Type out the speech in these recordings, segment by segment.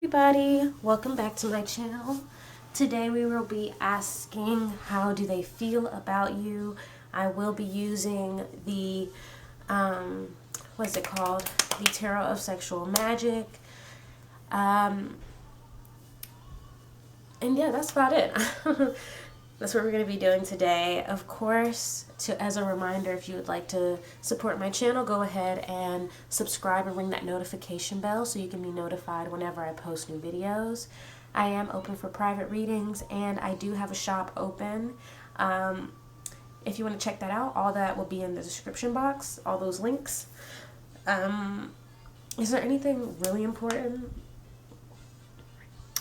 everybody, welcome back to my channel. Today we will be asking how do they feel about you. I will be using the what's it called, the Tarot of Sexual Magic, and yeah, that's about it. That's what we're going to be doing today. Of course, as a reminder, if you would like to support my channel, go ahead and subscribe and ring that notification bell so you can be notified whenever I post new videos. I am open for private readings, and I do have a shop open. If you want to check that out, all that will be in the description box, all those links. Is there anything really important?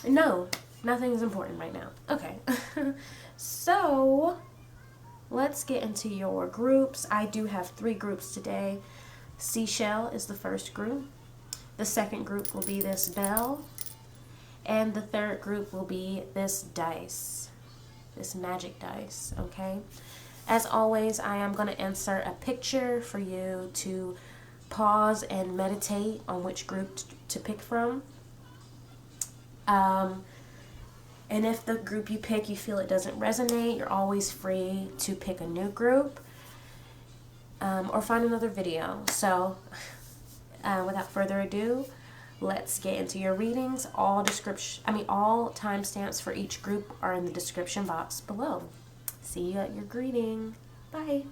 No, nothing is important right now. Okay. So, let's get into your groups. I do have 3 groups today. Seashell is the first group. The second group will be this bell. And the third group will be this dice. This magic dice, okay? As always, I am going to insert a picture for you to pause and meditate on which group to pick from. And if the group you pick, you feel it doesn't resonate, you're always free to pick a new group or find another video. So without further ado, let's get into your readings. All timestamps for each group are in the description box below. See you at your greeting. Bye.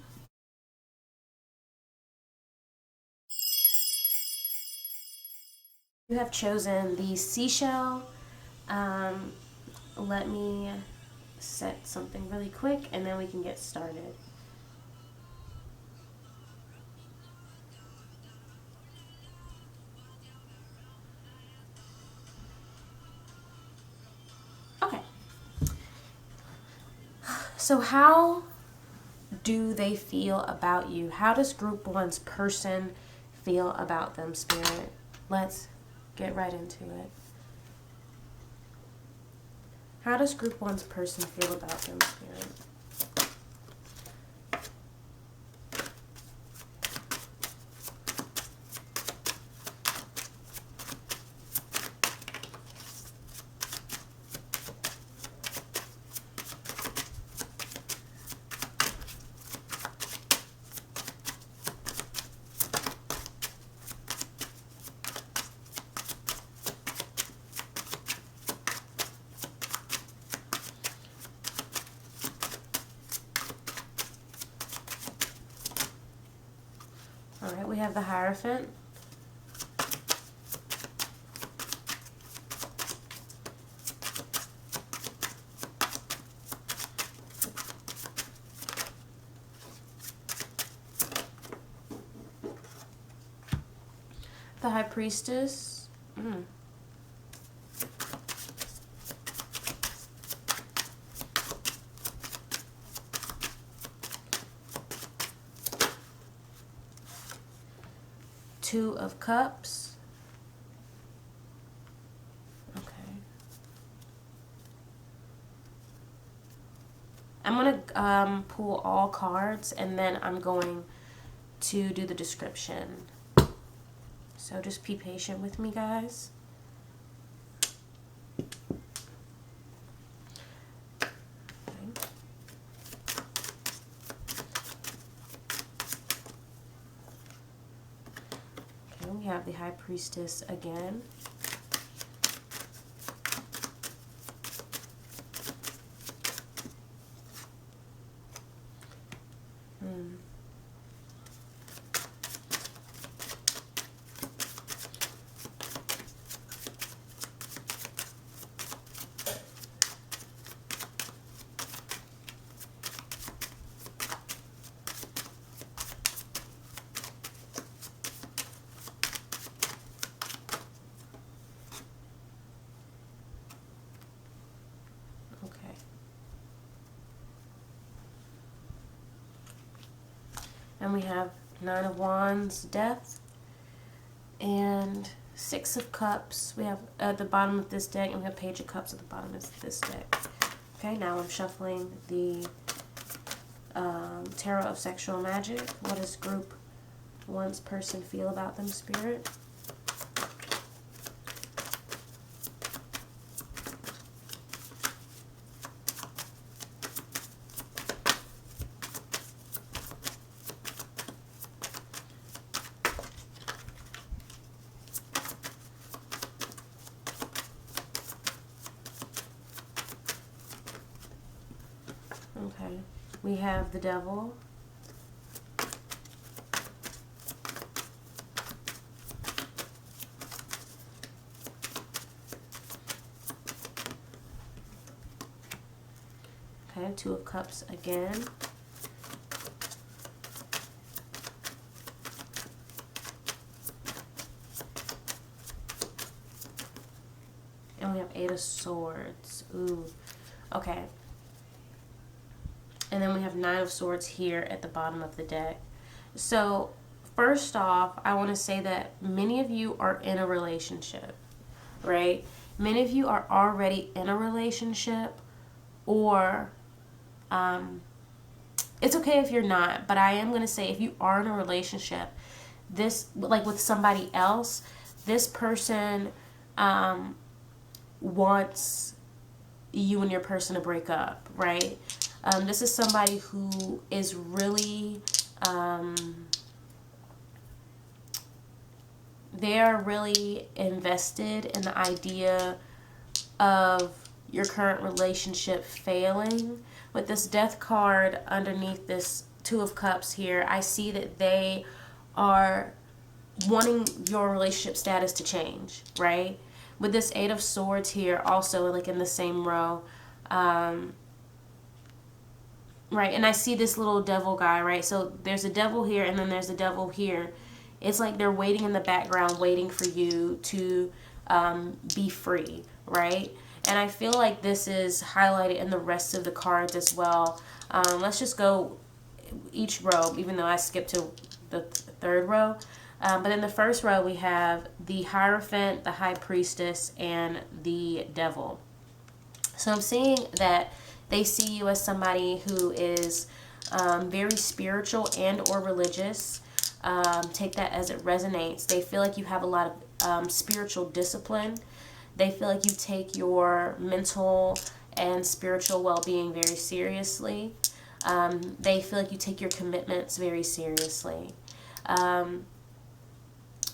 You have chosen the seashell. Let me set something really quick and then we can get started. Okay. So how do they feel about you? How does group 1's person feel about them, Spirit? Let's get right into it. How does group 1's person feel about them, Spirit? Alright, we have the Hierophant. The High Priestess. Two of Cups. Okay. I'm going to pull all cards and then I'm going to do the description. So just be patient with me, guys. We have the High Priestess again. And we have 9 of Wands, Death, and 6 of Cups. We have at the bottom of this deck, and we have Page of Cups at the bottom of this deck. Okay, now I'm shuffling the Tarot of Sexual Magic. What does group 1's person feel about them, Spirit? we have the Devil. Okay, Two of Cups again. And we have Eight of Swords. Ooh, okay. And then we have Nine of Swords here at the bottom of the deck. So, first off, I want to say that many of you are in a relationship, right? Many of you are already in a relationship, or it's okay if you're not, but I am going to say if you are in a relationship, this, like with somebody else, this person wants you and your person to break up, right? This is somebody who is really, they are really invested in the idea of your current relationship failing. With this Death card underneath this Two of Cups here, I see that they are wanting your relationship status to change, right? With this Eight of Swords here, also like in the same row, right? And I see this little devil guy, right? So there's a devil here, and then there's a devil here. It's like they're waiting in the background, waiting for you to be free, right? And I feel like this is highlighted in the rest of the cards as well. Let's just go each row, even though I skipped to the third row. But in the first row, we have the Hierophant, the High Priestess, and the Devil. So I'm seeing that they see you as somebody who is very spiritual and or religious. Take that as it resonates. They feel like you have a lot of spiritual discipline. They feel like you take your mental and spiritual well-being very seriously. They feel like you take your commitments very seriously.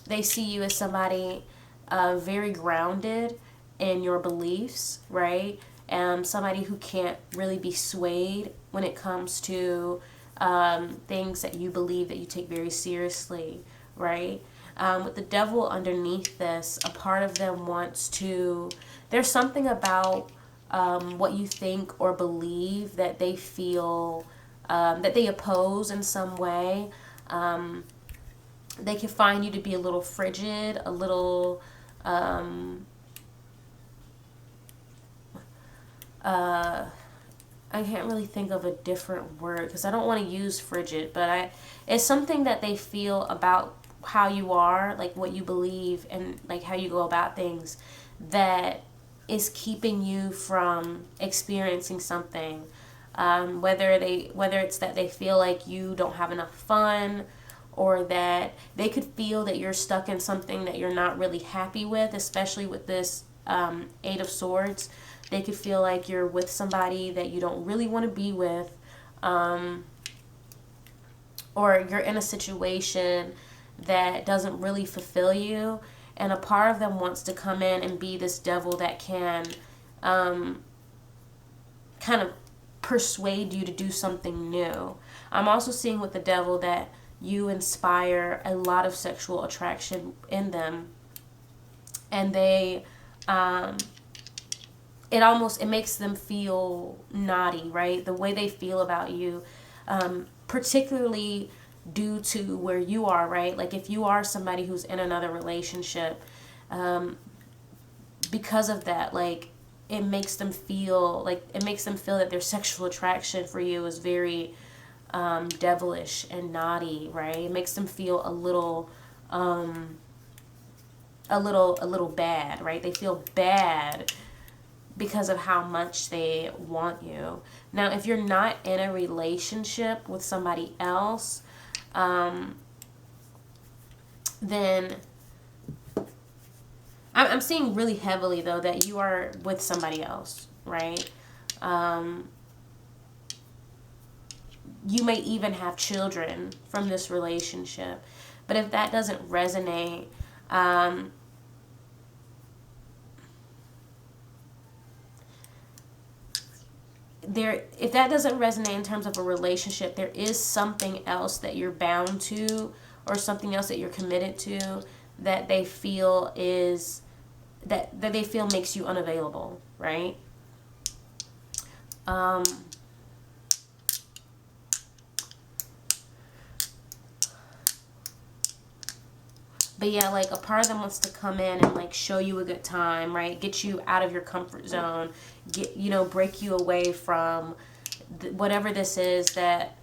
They see you as somebody very grounded in your beliefs, right? Somebody who can't really be swayed when it comes to things that you believe that you take very seriously, right? With the Devil underneath this, a part of them wants to, there's something about what you think or believe that they feel, that they oppose in some way. They can find you to be a little frigid, a little, I can't really think of a different word because I don't want to use frigid, but it's something that they feel about how you are, like what you believe and like how you go about things, that is keeping you from experiencing something. Whether it's that they feel like you don't have enough fun, or that they could feel that you're stuck in something that you're not really happy with, especially with this Eight of Swords. They could feel like you're with somebody that you don't really want to be with, or you're in a situation that doesn't really fulfill you, and a part of them wants to come in and be this devil that can kind of persuade you to do something new. I'm also seeing with the Devil that you inspire a lot of sexual attraction in them, and they it makes them feel naughty, right? The way they feel about you, particularly due to where you are, right? Like if you are somebody who's in another relationship, because of that, like it makes them feel that their sexual attraction for you is very devilish and naughty, right? It makes them feel a little bad, right? They feel bad because of how much they want you. Now, if you're not in a relationship with somebody else, then I'm seeing really heavily, though, that you are with somebody else, right? You may even have children from this relationship. But if that doesn't resonate, if that doesn't resonate in terms of a relationship, there is something else that you're bound to, or something else that you're committed to, that they feel is that they feel makes you unavailable, right? But yeah, like a part of them wants to come in and like show you a good time, right? Get you out of your comfort zone, break you away from whatever this is that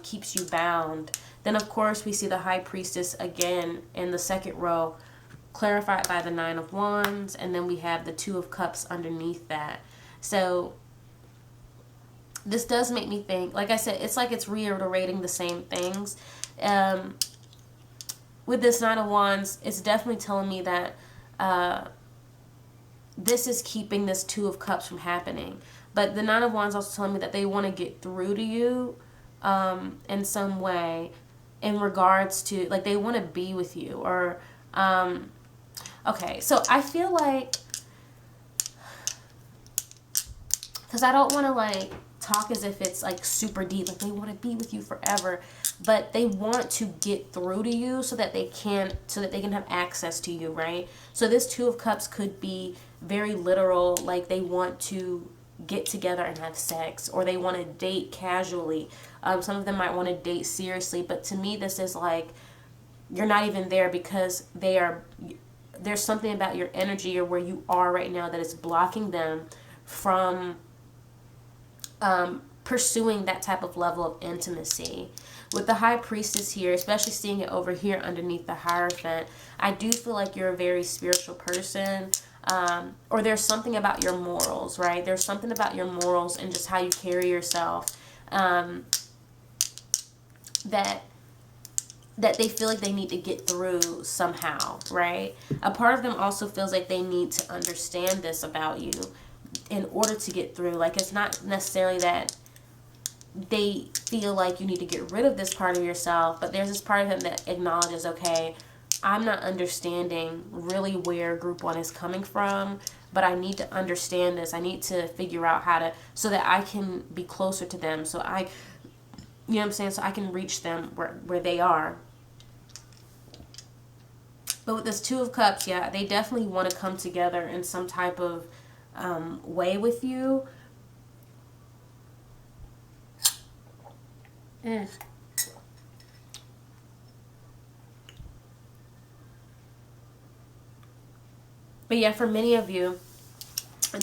keeps you bound. Then of course we see the High Priestess again in the second row, clarified by the Nine of Wands, and then we have the Two of Cups underneath that. So this does make me think, like I said, it's like it's reiterating the same things. With this Nine of Wands, it's definitely telling me that this is keeping this Two of Cups from happening. But the Nine of Wands also telling me that they want to get through to you in some way, in regards to, like, they want to be with you. Or, okay, so I feel like, because I don't want to, like, talk as if it's, like, super deep, like they want to be with you forever, but they want to get through to you so that they can have access to you, right? So this Two of Cups could be very literal, like they want to get together and have sex, or they want to date casually. Some of them might want to date seriously, but to me this is like you're not even there, because there's something about your energy or where you are right now that is blocking them from pursuing that type of level of intimacy. With the High Priestess here, especially seeing it over here underneath the Hierophant, I do feel like you're a very spiritual person, or there's something about your morals, right? There's something about your morals and just how you carry yourself that they feel like they need to get through somehow, right? A part of them also feels like they need to understand this about you in order to get through. Like, it's not necessarily that they feel like you need to get rid of this part of yourself, but there's this part of them that acknowledges, okay, I'm not understanding really where group one is coming from, but I need to understand this. I need to figure out how to, so that I can be closer to them. So you know what I'm saying? So I can reach them where they are. But with this Two of Cups, yeah, they definitely want to come together in some type of way with you. But yeah, for many of you, for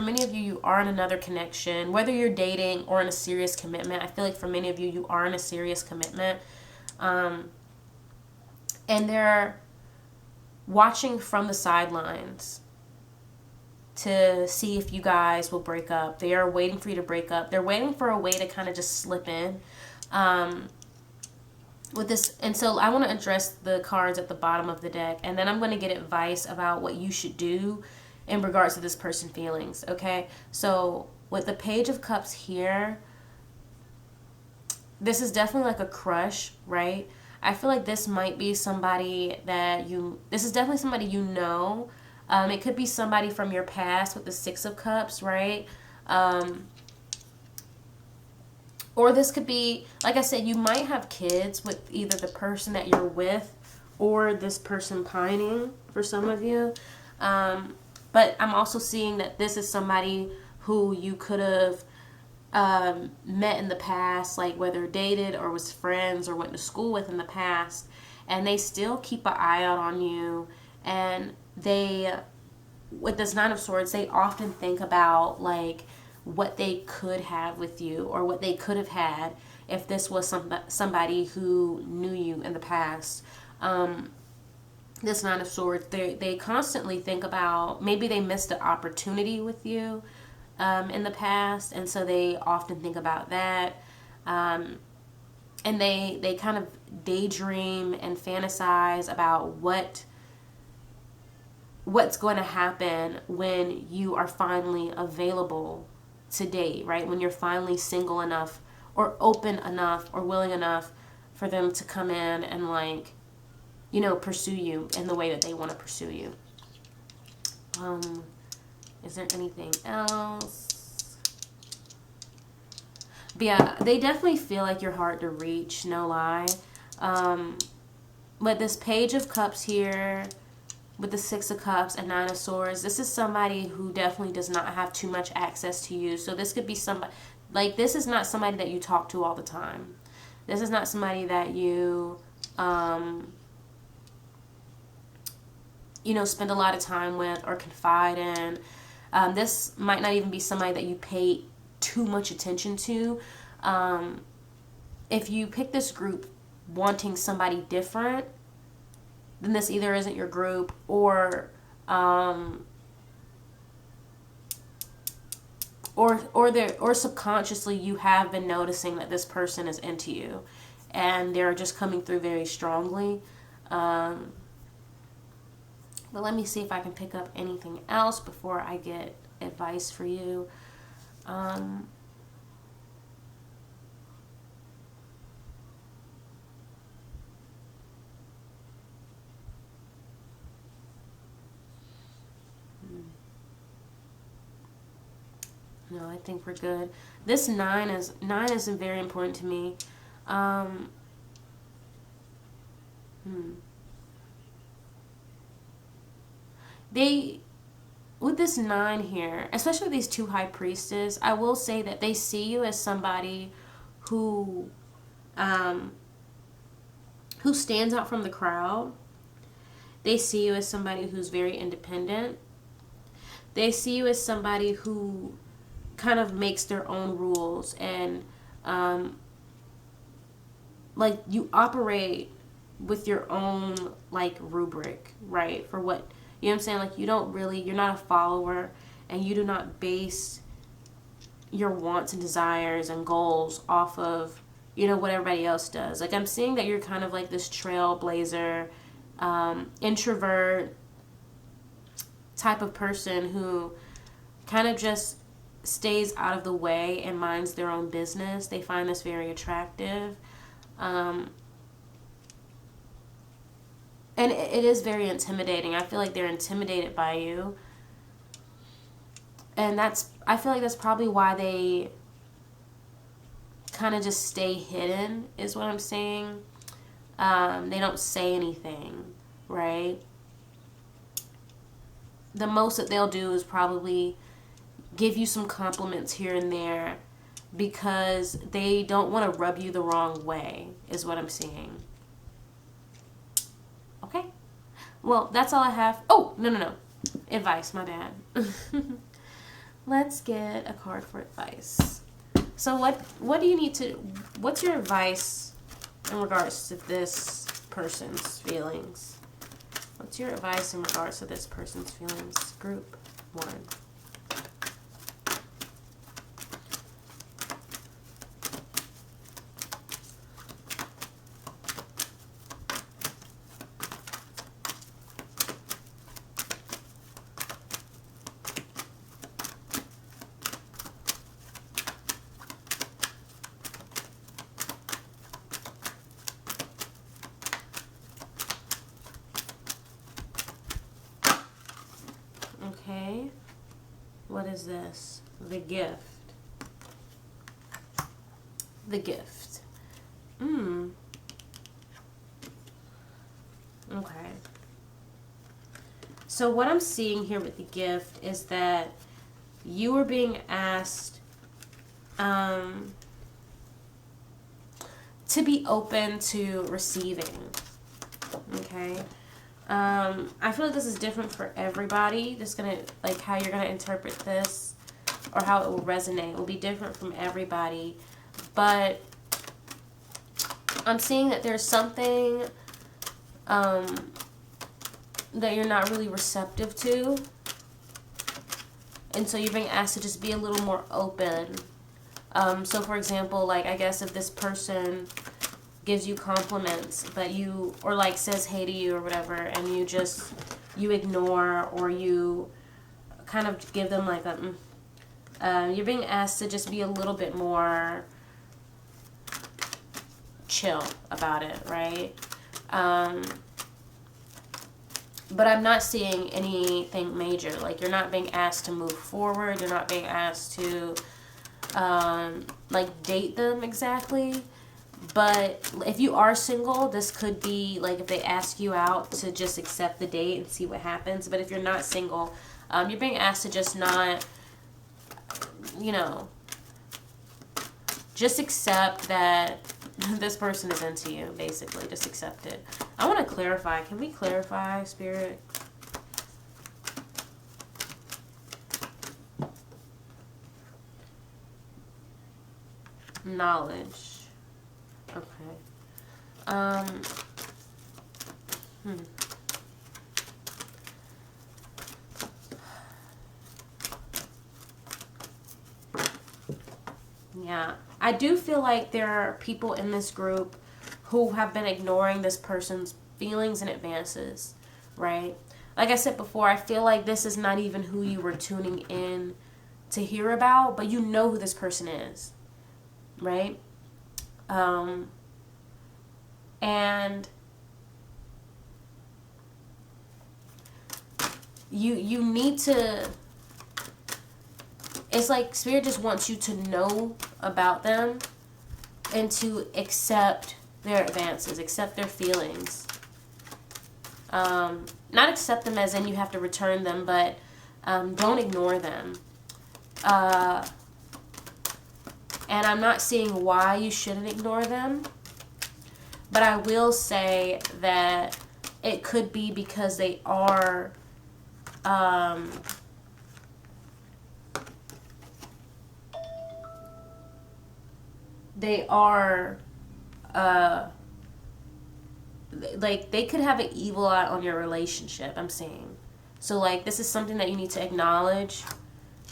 many of you, you are in another connection, whether you're dating or in a serious commitment. I feel like for many of you, you are in a serious commitment. And they're watching from the sidelines to see if you guys will break up. They are waiting for you to break up. They're waiting for a way to kind of just slip in. With this, and so I want to address the cards at the bottom of the deck, and then I'm going to get advice about what you should do in regards to this person's feelings, okay? So with the Page of Cups here, this is definitely like a crush, right? I feel like this might be somebody this is definitely somebody you know. It could be somebody from your past with the Six of Cups, right? Or this could be, like I said, you might have kids with either the person that you're with or this person pining for some of you. But I'm also seeing that this is somebody who you could have met in the past, like whether dated or was friends or went to school with in the past, and they still keep an eye out on you. And with this Nine of Swords, they often think about like what they could have with you, or what they could have had if this was somebody who knew you in the past. This Nine of Swords, they constantly think about, maybe they missed an opportunity with you in the past, and so they often think about that. And they kind of daydream and fantasize about what's going to happen when you are finally available to date, right? When you're finally single enough or open enough or willing enough for them to come in and, like, you know, pursue you in the way that they want to pursue you. Is there anything else? But yeah, they definitely feel like you're hard to reach, no lie. But this Page of Cups here with the Six of Cups and Nine of Swords, this is somebody who definitely does not have too much access to you. So this could be somebody, like, this is not somebody that you talk to all the time. This is not somebody that you, you know, spend a lot of time with or confide in. This might not even be somebody that you pay too much attention to. If you pick this group wanting somebody different, then this either isn't your group, or subconsciously you have been noticing that this person is into you, and they're just coming through very strongly. But let me see if I can pick up anything else before I get advice for you. No, I think we're good. This nine is very important to me. They, with this 9 here, especially these two high priestess, I will say that they see you as somebody who stands out from the crowd. They see you as somebody who's very independent. They see you as somebody who kind of makes their own rules, and like, you operate with your own, like, rubric, right? For what, you know what I'm saying? Like, you're not a follower, and you do not base your wants and desires and goals off of, you know, what everybody else does. Like, I'm seeing that you're kind of like this trailblazer, introvert type of person who kind of just stays out of the way and minds their own business. They find this very attractive. And it is very intimidating. I feel like they're intimidated by you. And I feel like that's probably why they kind of just stay hidden, is what I'm saying. They don't say anything, right? The most that they'll do is probably give you some compliments here and there, because they don't want to rub you the wrong way, is what I'm seeing. Okay. Well, that's all I have. Oh, no. Advice, my bad. Let's get a card for advice. So what do you need to, what's your advice in regards to this person's feelings? What's your advice in regards to this person's feelings? Group 1. Okay, what is this? The gift. The gift. Okay. So what I'm seeing here with the gift is that you are being asked to be open to receiving. Okay. I feel like this is different for everybody. Just gonna, like, how you're gonna interpret this or how it will resonate will be different from everybody. But I'm seeing that there's something that you're not really receptive to, and so you're being asked to just be a little more open. So for example, like, I guess if this person gives you compliments, but you, or like says hey to you or whatever, and you ignore, or you kind of give them like a, you're being asked to just be a little bit more chill about it, right? But I'm not seeing anything major. Like, you're not being asked to move forward. You're not being asked to like date them exactly. But if you are single, this could be like if they ask you out to just accept the date and see what happens. But if you're not single, you're being asked to just not, you know, just accept that this person is into you, basically. Just accept it. I want to clarify. Can we clarify, Spirit? Knowledge. Okay. Yeah. I do feel like there are people in this group who have been ignoring this person's feelings and advances, right? Like I said before, I feel like this is not even who you were tuning in to hear about, but you know who this person is, right? And you need to, it's like Spirit just wants you to know about them and to accept their advances, accept their feelings. Not accept them as in you have to return them, but don't ignore them. And I'm not seeing why you shouldn't ignore them. But I will say that it could be because they are like they could have an evil eye on your relationship, I'm saying. So like this is something that you need to acknowledge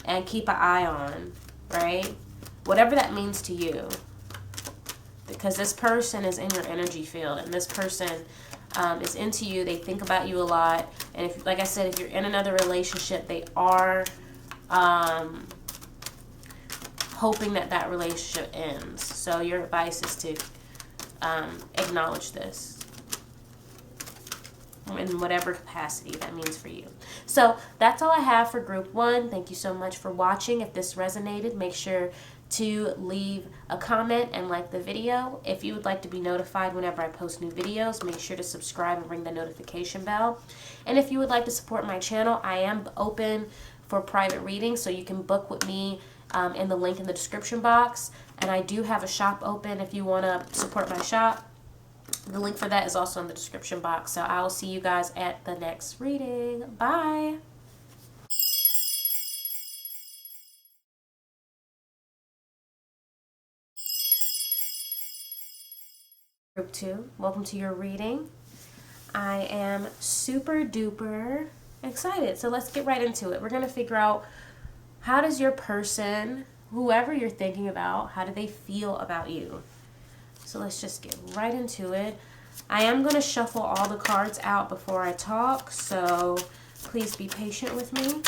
and keep an eye on, right? Whatever that means to you. Because this person is in your energy field, and this person is into you. They think about you a lot. And if, like I said, if you're in another relationship, they are hoping that that relationship ends. So your advice is to acknowledge this in whatever capacity that means for you. So that's all I have for group 1. Thank you so much for watching. If this resonated, make sure to leave a comment and like the video. If you would like to be notified whenever I post new videos, make sure to subscribe and ring the notification bell. And if you would like to support my channel, I am open for private readings, so you can book with me in the link in the description box. And I do have a shop open if you want to support my shop. The link for that is also in the description box. So I will see you guys at the next reading. Bye! Group 2, welcome to your reading. I am super duper excited. So let's get right into it. We're going to figure out, how does your person, whoever you're thinking about, how do they feel about you? So let's just get right into it. I am going to shuffle all the cards out before I talk, so please be patient with me.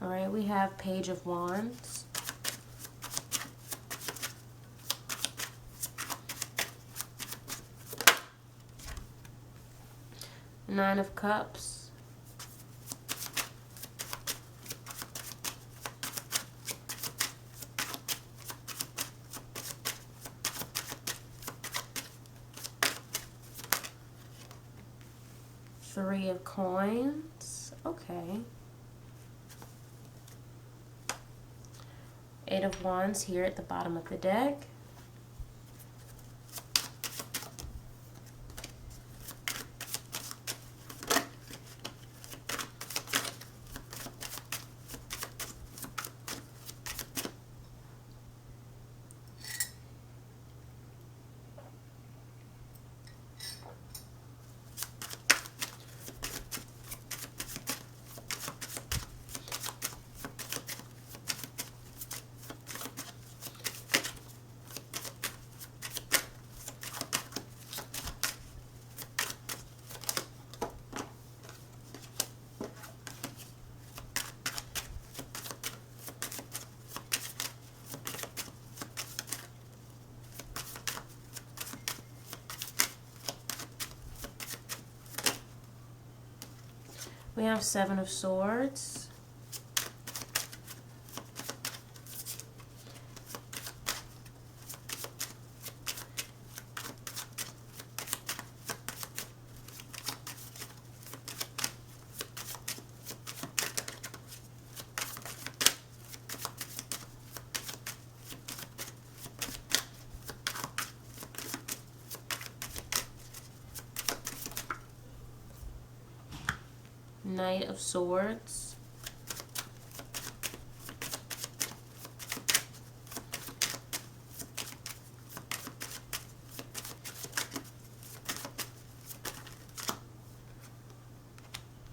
All right, we have Page of Wands. Nine of Cups. Three of Coins. Okay. Eight of Wands here at the bottom of the deck. We have Seven of Swords. Knight of Swords.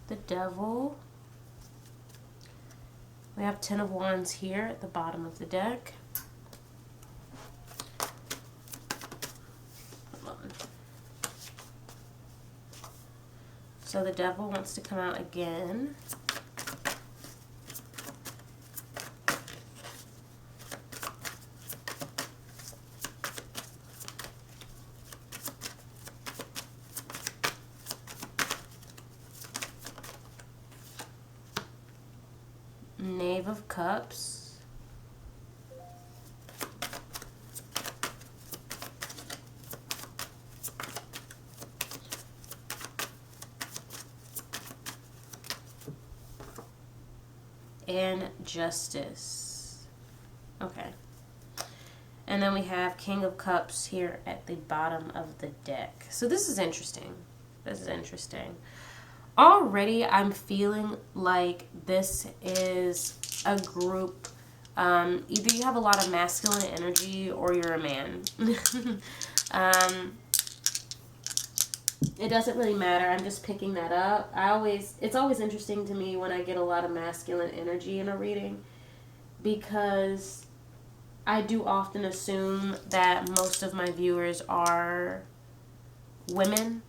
The Devil. We have Ten of Wands here at the bottom of the deck. So the Devil wants to come out again. Knave of Cups. And Justice. Okay. And then we have King of Cups here at the bottom of the deck. So this is interesting. This is interesting. Already I'm feeling like this is a group. Either you have a lot of masculine energy or you're a man. It doesn't really matter. I'm just picking that up. It's always interesting to me when I get a lot of masculine energy in a reading, because I do often assume that most of my viewers are women.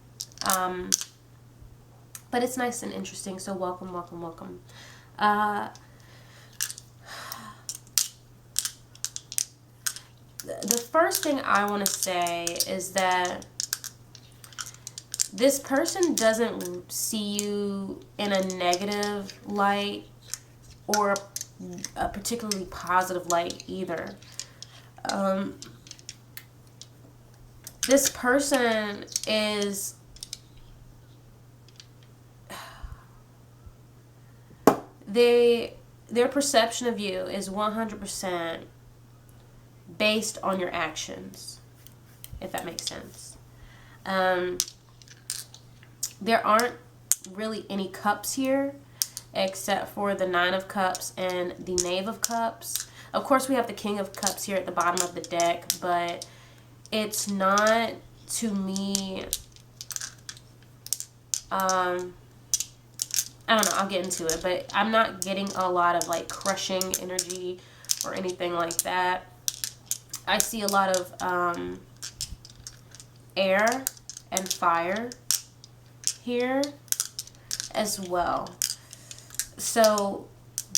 But it's nice and interesting, so welcome, welcome, welcome. The first thing I want to say is that this person doesn't see you in a negative light or a particularly positive light either. This person is... Their perception of you is 100% based on your actions, if that makes sense. There aren't really any cups here except for the Nine of Cups and the Knave of Cups. Of course, we have the King of Cups here at the bottom of the deck, but it's not, to me, I don't know, I'll get into it, but I'm not getting a lot of like crushing energy or anything like that. I see a lot of air and fire here as well. So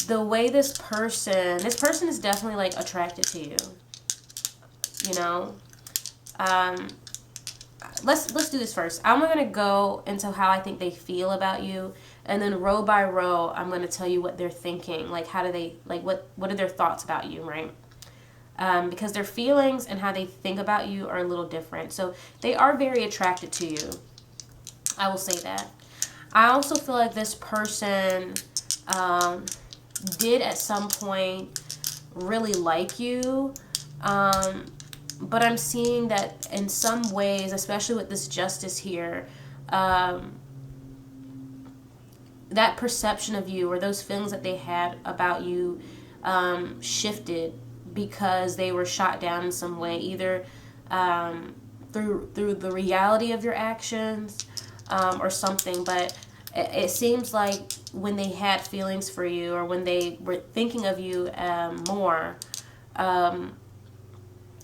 the way this person is definitely like attracted to you, you know. Let's do this first. I'm going to go into how I think they feel about you, and then row by row I'm going to tell you what they're thinking, like how do they, like what are their thoughts about you, right? Because their feelings and how they think about you are a little different. So they are very attracted to you, I will say that. I also feel like this person did at some point really like you, but I'm seeing that in some ways, especially with this Justice here, that perception of you or those feelings that they had about you shifted because they were shot down in some way, either through the reality of your actions or something. But it seems like when they had feelings for you, or when they were thinking of you more,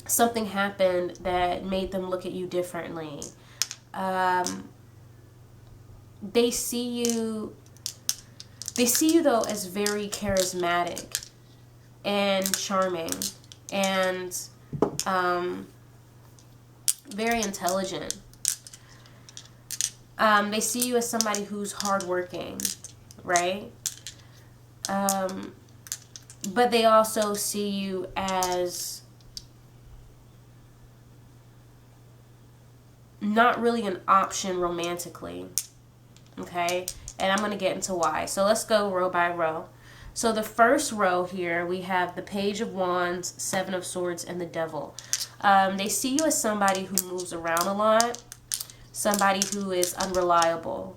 something happened that made them look at you differently. They see you though as very charismatic and charming and very intelligent. They see you as somebody who's hardworking right? But they also see you as not really an option romantically, okay? And I'm going to get into why. So let's go row by row. So the first row here, we have the Page of Wands, Seven of Swords, and the Devil. They see you as somebody who moves around a lot, somebody who is unreliable.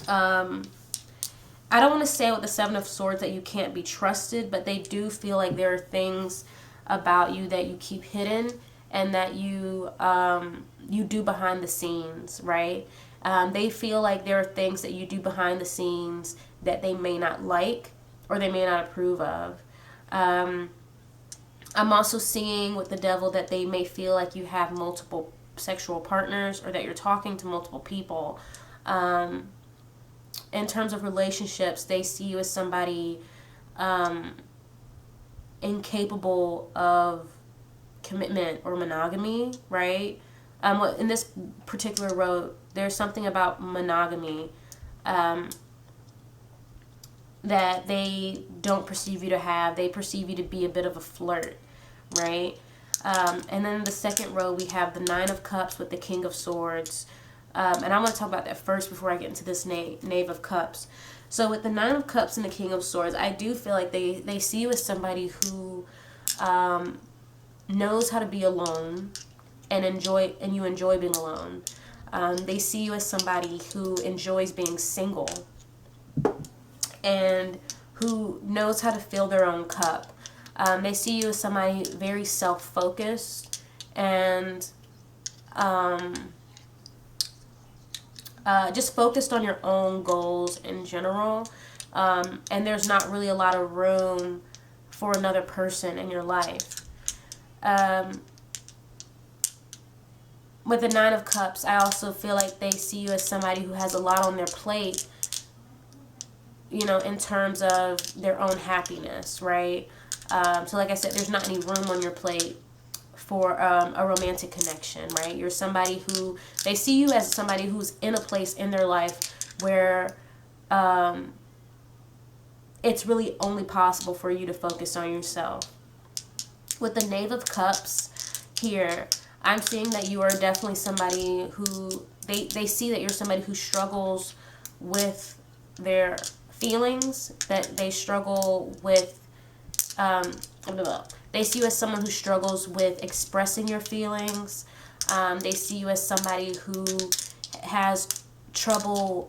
I don't want to say with the Seven of Swords that you can't be trusted, but they do feel like there are things about you that you keep hidden and that you do behind the scenes, right? They feel like there are things that you do behind the scenes that they may not like or they may not approve of. I'm also seeing with the Devil that they may feel like you have multiple sexual partners or that you're talking to multiple people. In terms of relationships, they see you as somebody incapable of commitment or monogamy, right? In this particular row, there's something about monogamy that they don't perceive you to have. They perceive you to be a bit of a flirt, right? And then in the second row, we have the Nine of Cups with the King of Swords. And I want to talk about that first before I get into this Knave of Cups. So with the Nine of Cups and the King of Swords, I do feel like they see you as somebody who knows how to be alone and you enjoy being alone. They see you as somebody who enjoys being single and who knows how to fill their own cup. They see you as somebody very self-focused and just focused on your own goals in general. And there's not really a lot of room for another person in your life. With the Nine of Cups, I also feel like they see you as somebody who has a lot on their plate, you know, in terms of their own happiness, right? So like I said, there's not any room on your plate for a romantic connection, right? You're somebody who, they see you as somebody who's in a place in their life where it's really only possible for you to focus on yourself. With the Knave of Cups here, I'm seeing that you are definitely somebody who, they see that you're somebody who struggles with their feelings, that they struggle with, they see you as someone who struggles with expressing your feelings. They see you as somebody who has trouble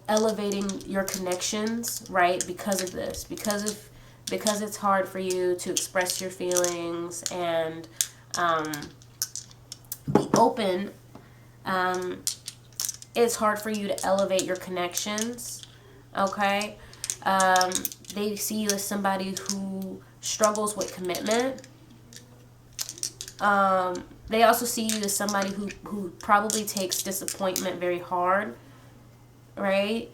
elevating your connections, right? Because of this, because it's hard for you to express your feelings and be open. It's hard for you to elevate your connections, okay? They see you as somebody who struggles with commitment. They also see you as somebody who probably takes disappointment very hard, right?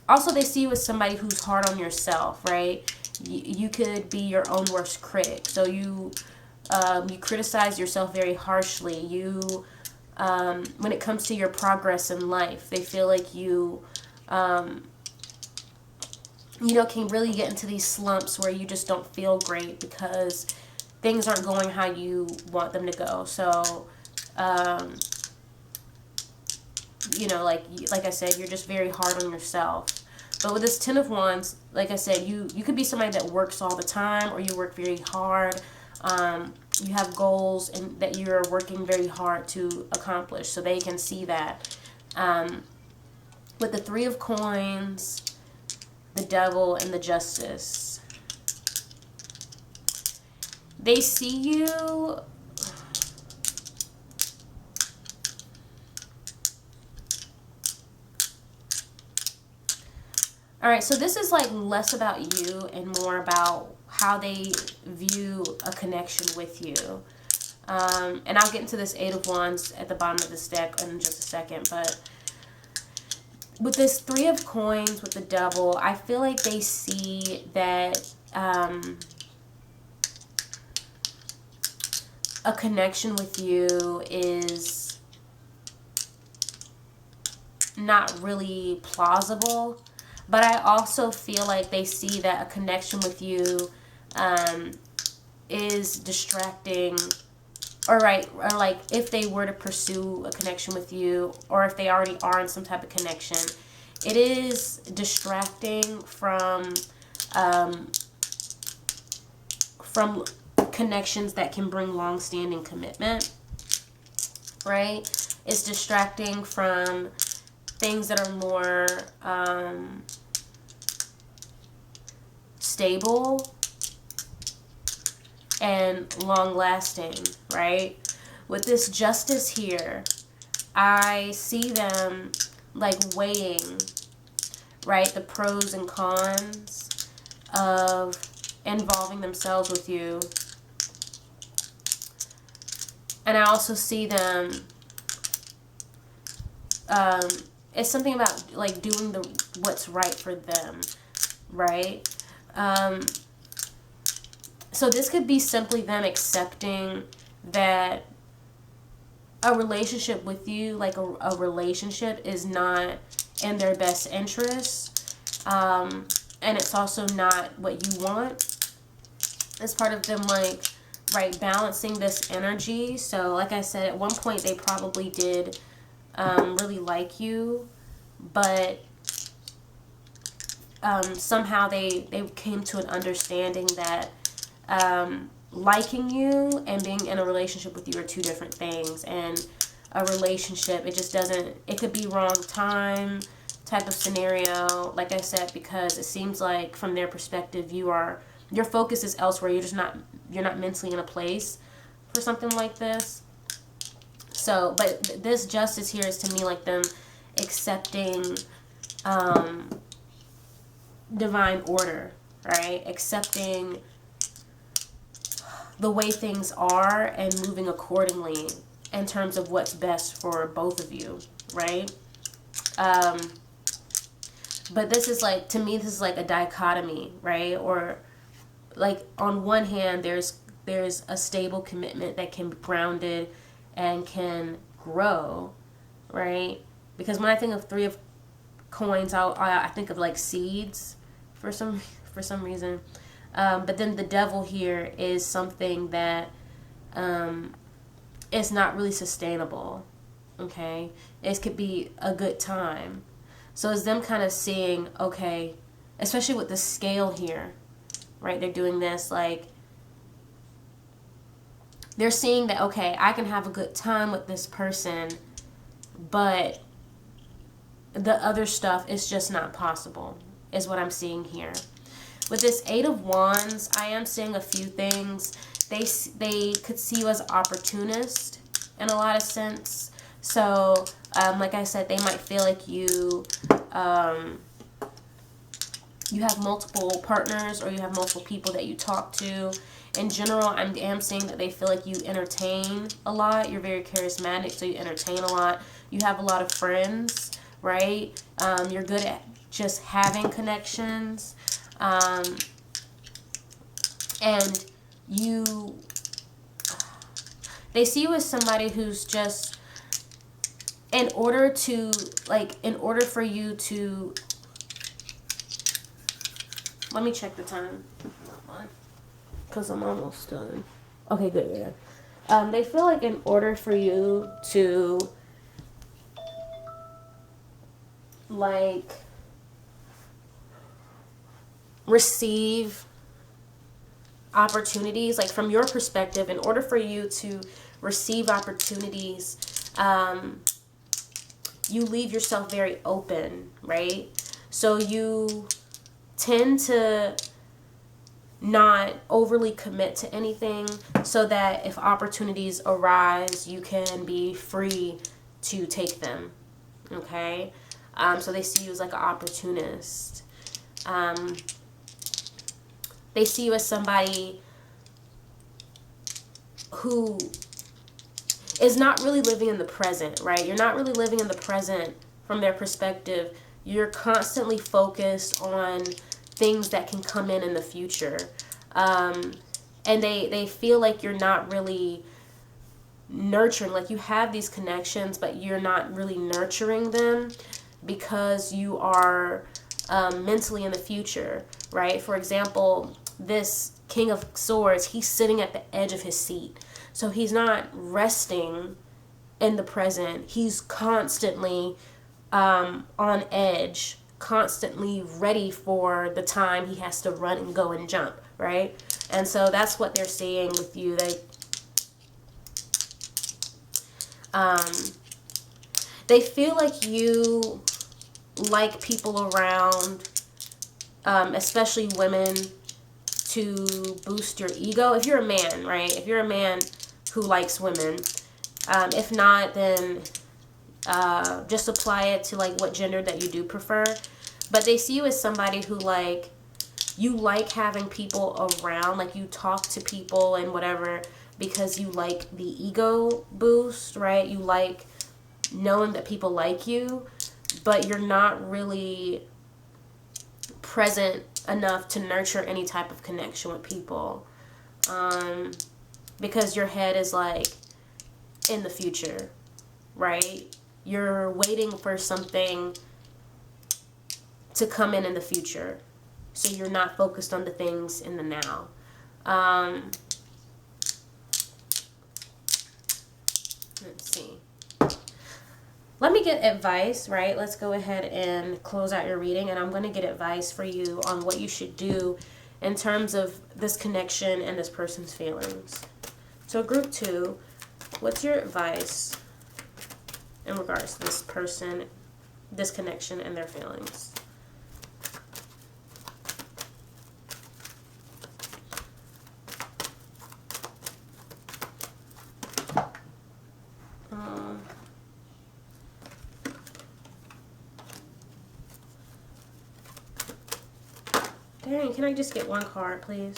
Also, they see you as somebody who's hard on yourself, right? You could be your own worst critic. So you criticize yourself very harshly. You, when it comes to your progress in life, they feel like you, you know, can really get into these slumps where you just don't feel great because things aren't going how you want them to go. So, you know, like I said, you're just very hard on yourself. But with this Ten of Wands, like I said, you could be somebody that works all the time, or you work very hard. You have goals and that you're working very hard to accomplish, so they can see that. With the Three of Coins, the Devil, and the Justice, they see you. Alright, so this is like less about you and more about how they view a connection with you. And I'll get into this Eight of Wands at the bottom of this deck in just a second. But with this Three of Coins with the Devil, I feel like they see that a connection with you is not really plausible. But I also feel like they see that a connection with you is distracting, or like if they were to pursue a connection with you, or if they already are in some type of connection, it is distracting from connections that can bring long-standing commitment, right? It's distracting from things that are more stable and long-lasting, right? With this Justice here, I see them like weighing, right, the pros and cons of involving themselves with you. And I also see them, it's something about like doing what's right for them, right? So this could be simply them accepting that a relationship with you, like a relationship, is not in their best interest. And it's also not what you want. It's part of them, like, right, balancing this energy. So like I said, at one point they probably did really like you, but somehow they came to an understanding that liking you and being in a relationship with you are two different things. And a relationship, it just doesn't, it could be wrong time type of scenario, like I said, because it seems like from their perspective your focus is elsewhere. You're not mentally in a place for something like this. So, but this Justice here is to me like them accepting divine order, right? Accepting the way things are and moving accordingly in terms of what's best for both of you, right? But this is like, to me, this is like a dichotomy, right? Or like on one hand, there's a stable commitment that can be grounded and can grow, right? Because when I think of Three of Coins, I think of like seeds for some reason. But then the Devil here is something that is not really sustainable, okay? It could be a good time. So it's them kind of seeing, okay, especially with the scale here, right? They're doing this, like, they're seeing that, okay, I can have a good time with this person, but the other stuff is just not possible, is what I'm seeing here. With this Eight of Wands, I am seeing a few things. They could see you as an opportunist in a lot of sense. So, like I said, they might feel like you have multiple partners, or you have multiple people that you talk to. In general, I am seeing that they feel like you entertain a lot. You're very charismatic, so you entertain a lot. You have a lot of friends, right? You're good at just having connections. And they see you as somebody who's just, in order for you to, let me check the time, because I'm almost done. Okay, good. They feel like in order for you to, like, receive opportunities, like from your perspective, in order for you to receive opportunities, you leave yourself very open, right? So you tend to not overly commit to anything, so that if opportunities arise, you can be free to take them, okay? So they see you as like an opportunist. They see you as somebody who is not really living in the present, right? You're not really living in the present from their perspective. You're constantly focused on things that can come in the future. And they feel like you're not really nurturing, like you have these connections, but you're not really nurturing them. because you are mentally in the future, right? For example, this King of Swords, he's sitting at the edge of his seat. So he's not resting in the present. He's constantly on edge, constantly ready for the time he has to run and go and jump, right? And so that's what they're seeing with you. They feel like you like people around, especially women, to boost your ego. If you're a man, right? If you're a man who likes women, if not, then just apply it to like what gender that you do prefer. But they see you as somebody who like, you like having people around, like you talk to people and whatever because you like the ego boost, right? You like knowing that people like you, but you're not really present enough to nurture any type of connection with people, because your head is like in the future, right? You're waiting for something to come in the future, so you're not focused on the things in the now. Let's see. Let me get advice, right? Let's go ahead and close out your reading, and I'm going to get advice for you on what you should do in terms of this connection and this person's feelings. So group 2, what's your advice in regards to this person, this connection, and their feelings? Dang, can I just get one card, please?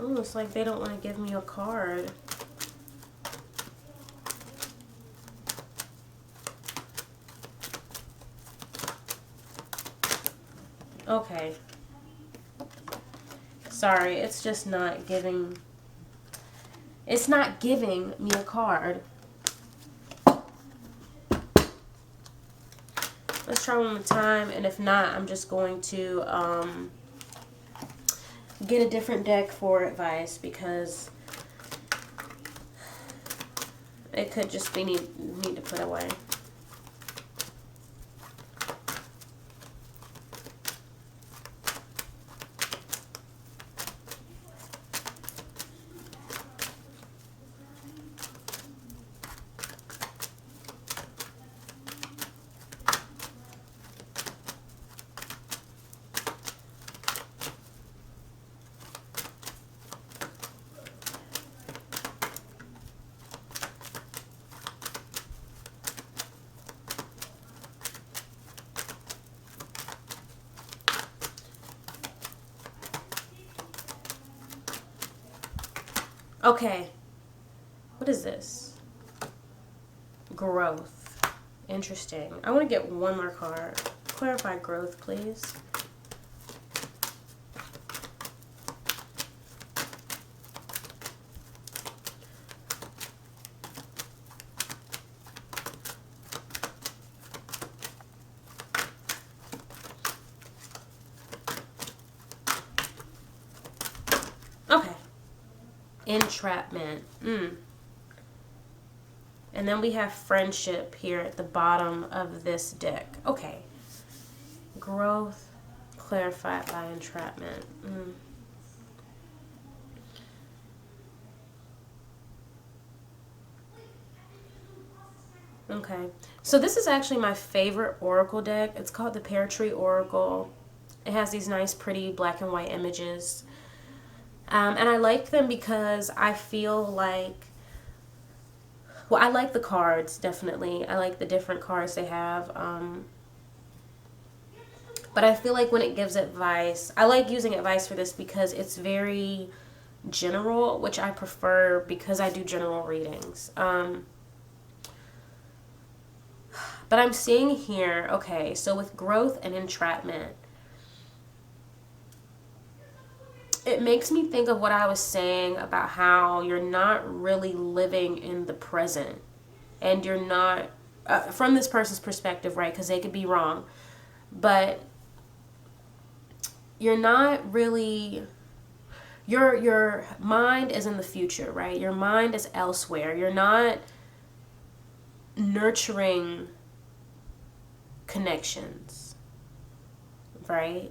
Oh, it's like they don't want to give me a card. Okay. Sorry, it's just not giving... It's not giving me a card. Let's try one more time, and if not, I'm just going to get a different deck for advice, because it could just be need to put away. Okay, what is this? Growth. Interesting. I want to get one more card. Clarify growth, please. Okay. Entrapment. And then we have friendship here at the bottom of this deck. Okay. Growth, Clarified by entrapment. Okay, so this is actually my favorite oracle deck. It's called the Pear Tree Oracle. It has these nice, pretty black and white images. And I like them because I feel like, well, I like the cards, definitely. I like the different cards they have. But I feel like when it gives advice, I like using advice for this because it's very general, which I prefer because I do general readings. But I'm seeing here, okay, so with growth and entrapment, it makes me think of what I was saying about how you're not really living in the present. And you're not, from this person's perspective, right, because they could be wrong, but you're not really, your mind is in the future, right? Your mind is elsewhere. You're not nurturing connections, right?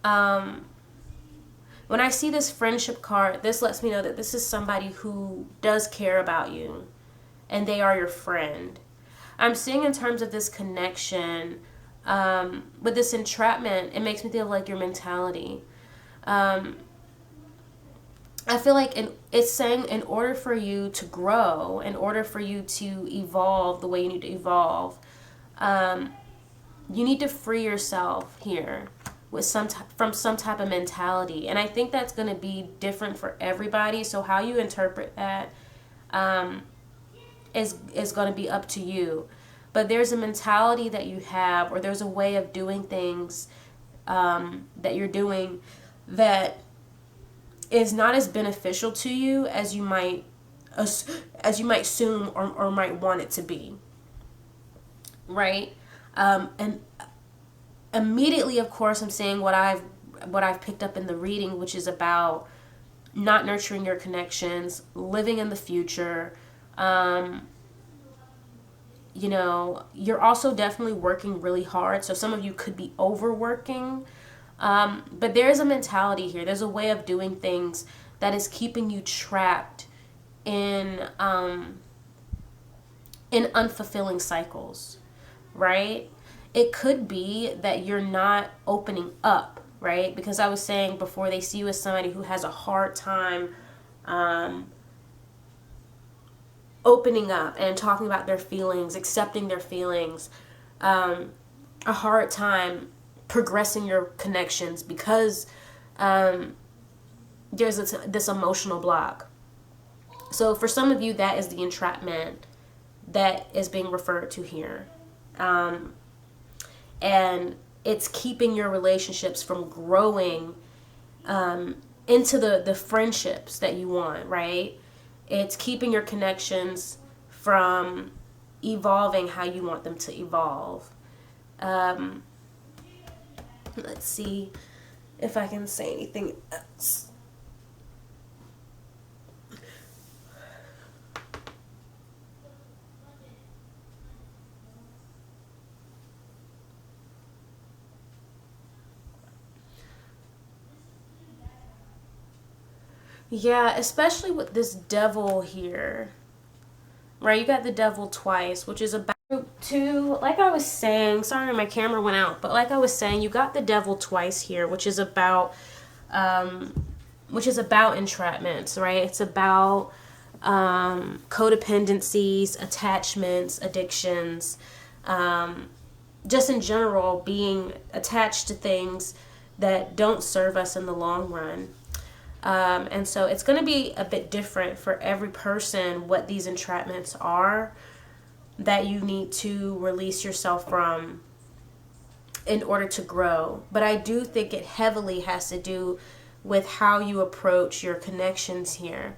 When I see this friendship card, this lets me know that this is somebody who does care about you and they are your friend. I'm seeing in terms of this connection, with this entrapment, it makes me feel like your mentality. I feel like it's saying in order for you to grow, in order for you to evolve the way you need to evolve, you need to free yourself here with from some type of mentality. And I think that's going to be different for everybody. So how you interpret that is going to be up to you. But there's a mentality that you have, or there's a way of doing things that you're doing that is not as beneficial to you as you might assume or might want it to be, right? And immediately, of course, I'm saying what I've picked up in the reading, which is about not nurturing your connections, living in the future. You know, you're also definitely working really hard. So some of you could be overworking. But there's a mentality here. There's a way of doing things that is keeping you trapped in unfulfilling cycles, right? It could be that you're not opening up, right? Because I was saying before, they see you as somebody who has a hard time opening up and talking about their feelings, accepting their feelings, a hard time progressing your connections because there's this emotional block. So for some of you, that is the entrapment that is being referred to here. And it's keeping your relationships from growing into the friendships that you want, right? It's keeping your connections from evolving how you want them to evolve. Let's see if I can say anything else. Yeah, especially with this devil here, right? You got the devil twice, which is about to, like I was saying, sorry my camera went out, but like I was saying, you got the devil twice here, which is about entrapments, right? It's about codependencies, attachments, addictions, just in general being attached to things that don't serve us in the long run. And so it's going to be a bit different for every person what these entrapments are that you need to release yourself from in order to grow. But I do think it heavily has to do with how you approach your connections here.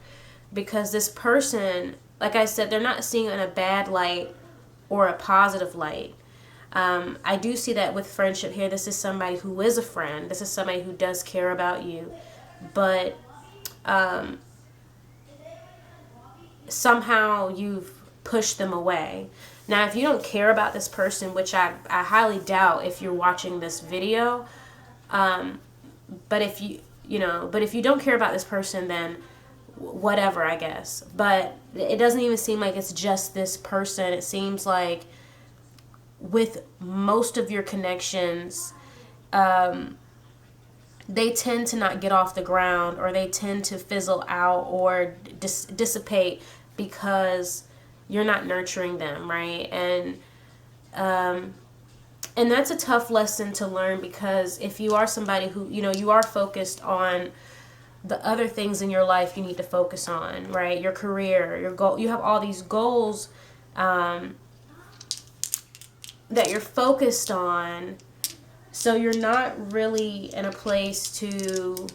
Because this person, like I said, they're not seeing it in a bad light or a positive light. I do see that with friendship here. This is somebody who is a friend. This is somebody who does care about you. But somehow you've pushed them away. Now, if you don't care about this person, which I highly doubt if you're watching this video, but if you don't care about this person, then whatever, I guess. But it doesn't even seem like it's just this person. It seems like with most of your connections, they tend to not get off the ground, or they tend to fizzle out or dissipate because you're not nurturing them, right? And that's a tough lesson to learn, because if you are somebody who, you are focused on the other things in your life you need to focus on, right? Your career, your goal, you have all these goals that you're focused on. So you're not really in a place to,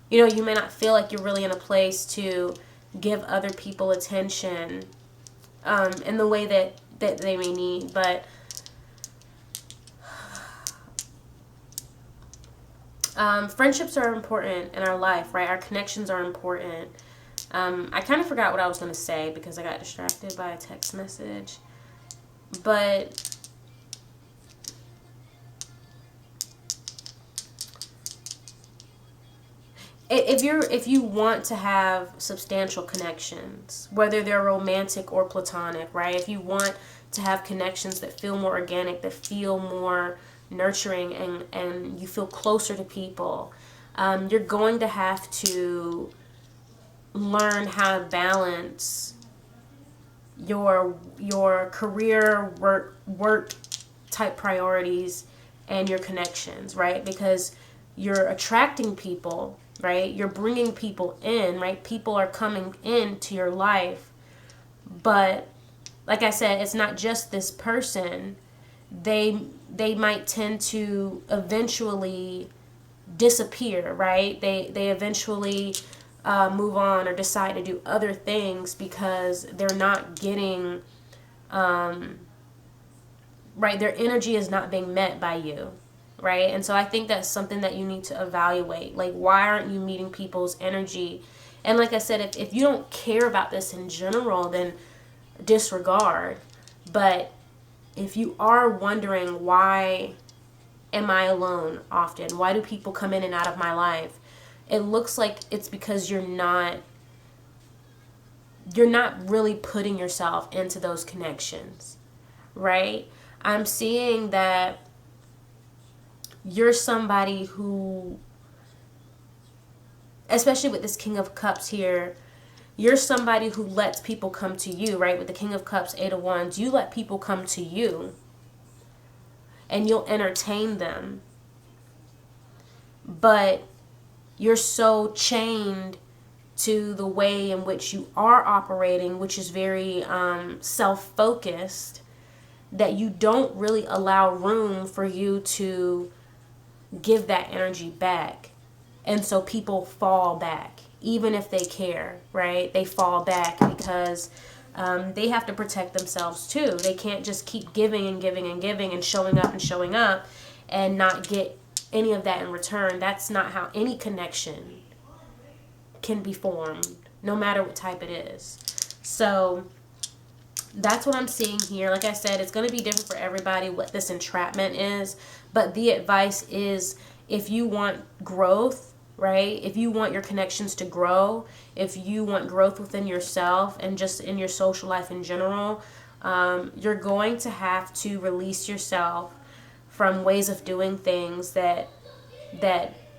you may not feel like you're really in a place to give other people attention in the way that they may need. But friendships are important in our life, right? Our connections are important. I kind of forgot what I was going to say because I got distracted by a text message. But if you want to have substantial connections, whether they're romantic or platonic, right? If you want to have connections that feel more organic, that feel more nurturing, and you feel closer to people, you're going to have to learn how to balance your career, work type priorities and your connections, right? Because you're attracting people, right? You're bringing people in, right? People are coming into your life. But like I said, it's not just this person. They might tend to eventually disappear, right? They eventually move on or decide to do other things because they're not getting, right? Their energy is not being met by you, right? And so I think that's something that you need to evaluate. Like, why aren't you meeting people's energy? And like I said, if you don't care about this in general, then disregard. But if you are wondering, why am I alone often? Why do people come in and out of my life? It looks like it's because you're not really putting yourself into those connections, right? I'm seeing that you're somebody who, especially with this King of Cups here, you're somebody who lets people come to you, right? With the King of Cups, Eight of Wands, you let people come to you and you'll entertain them. But you're so chained to the way in which you are operating, which is very self-focused, that you don't really allow room for you to give that energy back. And so people fall back, even if they care, right? They fall back because they have to protect themselves too. They can't just keep giving and giving and giving and showing up and not get any of that in return. That's not how any connection can be formed, no matter what type it is. So that's what I'm seeing here. Like I said, it's going to be different for everybody what this entrapment is. But the advice is, if you want growth, right? If you want your connections to grow, if you want growth within yourself and just in your social life in general, you're going to have to release yourself from ways of doing things that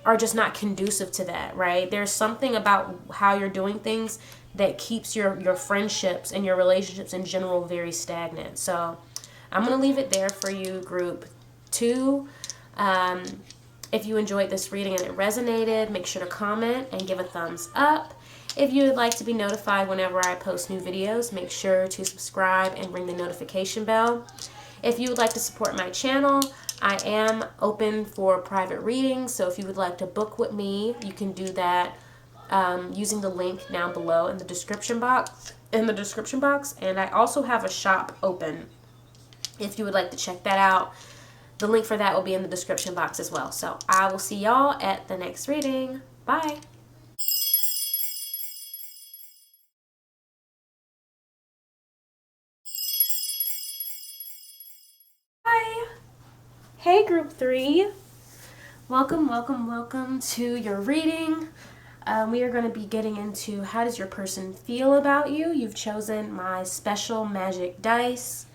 are just not conducive to that, right? There's something about how you're doing things that keeps your friendships and your relationships in general very stagnant. So I'm going to leave it there for you, group 2. If you enjoyed this reading and it resonated, make sure to comment and give a thumbs up. If you would like to be notified whenever I post new videos, make sure to subscribe and ring the notification bell. If you would like to support my channel, I am open for private readings, so if you would like to book with me, you can do that using the link down below in the description box. And I also have a shop open if you would like to check that out. The link for that will be in the description box as well. So I will see y'all at the next reading. Bye. Hey, Group 3. Welcome, welcome, welcome to your reading. We are going to be getting into how does your person feel about you. You've chosen my special magic dice.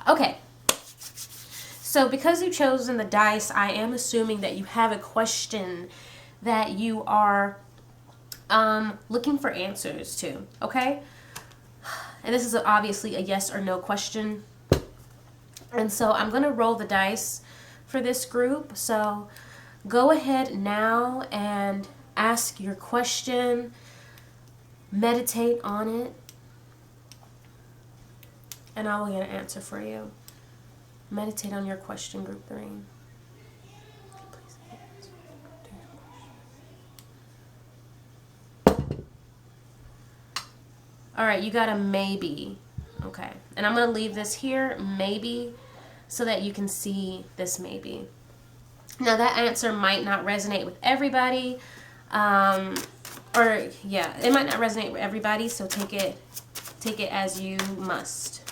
Okay. So because you've chosen the dice, I am assuming that you have a question that you are looking for answers to, okay? And this is obviously a yes or no question. And so I'm going to roll the dice for this group. So go ahead now and ask your question. Meditate on it. And I will get an answer for you. Meditate on your question, Group 3. All right, you got a maybe. Okay, and I'm going to leave this here, maybe, so that you can see this maybe. Now, that answer might not resonate with everybody, or, yeah, it might not resonate with everybody, so take it as you must.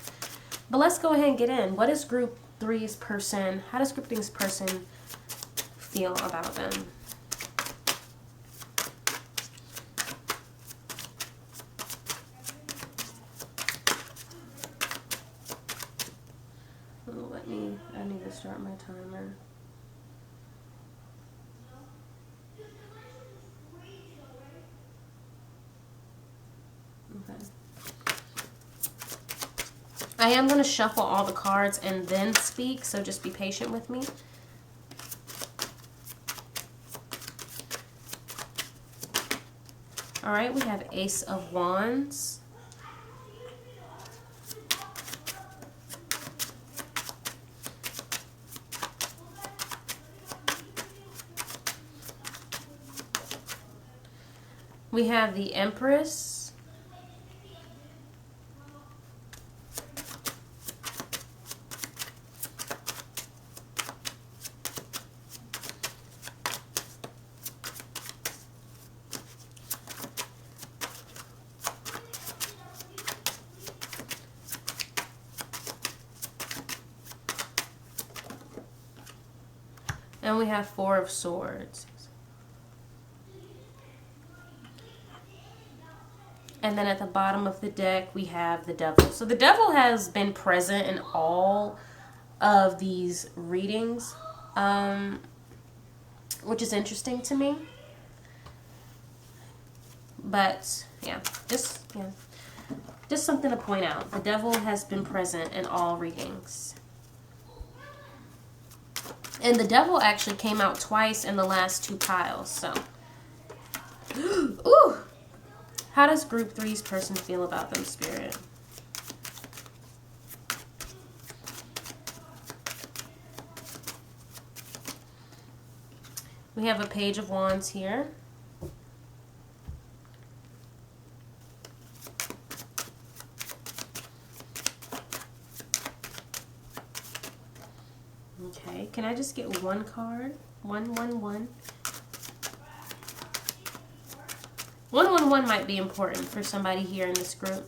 But let's go ahead and get in. What is Group 3's person, how does Group 3's person feel about them? I need to start my timer. Okay. I am going to shuffle all the cards and then speak, so just be patient with me. All right, we have Ace of Wands. We have the Empress. And we have Four of Swords. And then at the bottom of the deck, we have the Devil. So the Devil has been present in all of these readings, which is interesting to me. But, yeah, just something to point out. The Devil has been present in all readings. And the Devil actually came out twice in the last two piles, so. Ooh! How does Group 3's person feel about them, Spirit? We have a Page of Wands here. Okay, can I just get one card? 111. 111 might be important for somebody here in this group.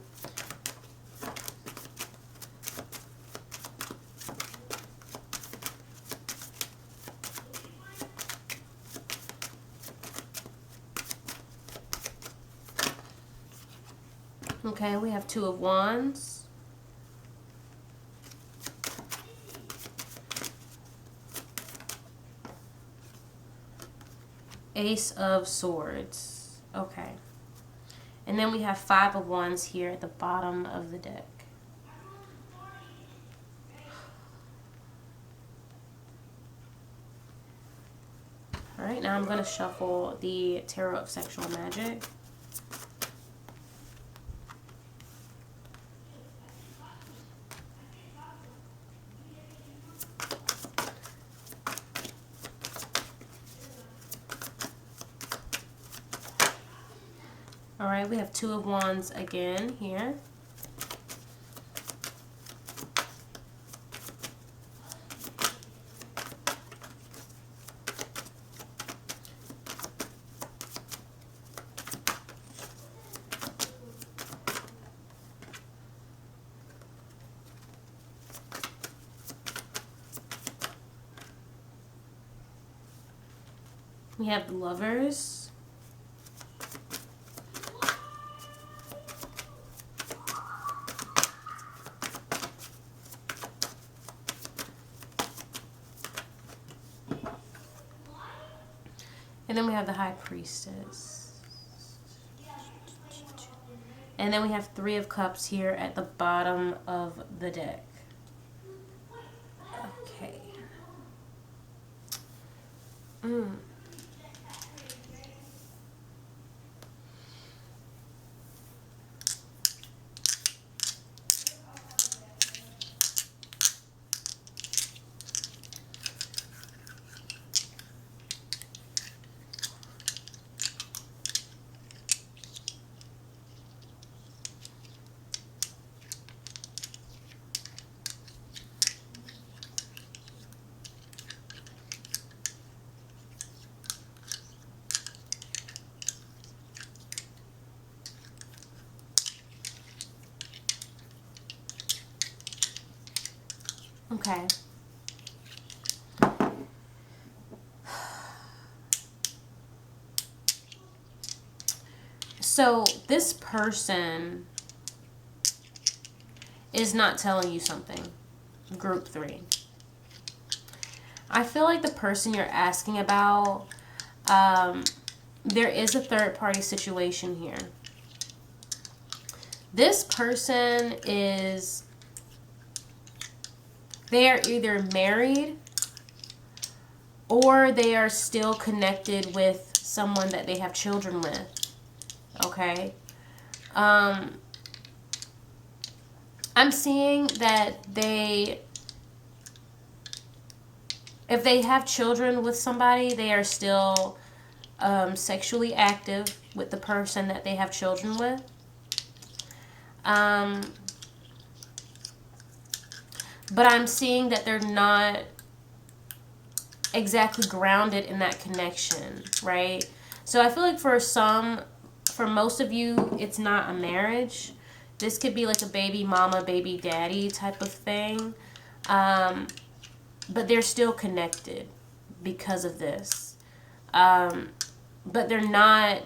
Okay, we have Two of Wands. Ace of Swords. Okay. And then we have Five of Wands here at the bottom of the deck. All right, now I'm going to shuffle the Tarot of Sexual Magic. All right, we have Two of Wands again here. We have the Lovers. And then we have the High Priestess. And then we have Three of Cups here at the bottom of the deck. Okay. Okay. So this person is not telling you something. Group 3. I feel like the person you're asking about, there is a third party situation here. This person is, they are either married or they are still connected with someone that they have children with. Okay? I'm seeing that if they have children with somebody, they are still sexually active with the person that they have children with. But I'm seeing that they're not exactly grounded in that connection, right? So I feel like for most of you, it's not a marriage. This could be like a baby mama, baby daddy type of thing. But they're still connected because of this. But they're not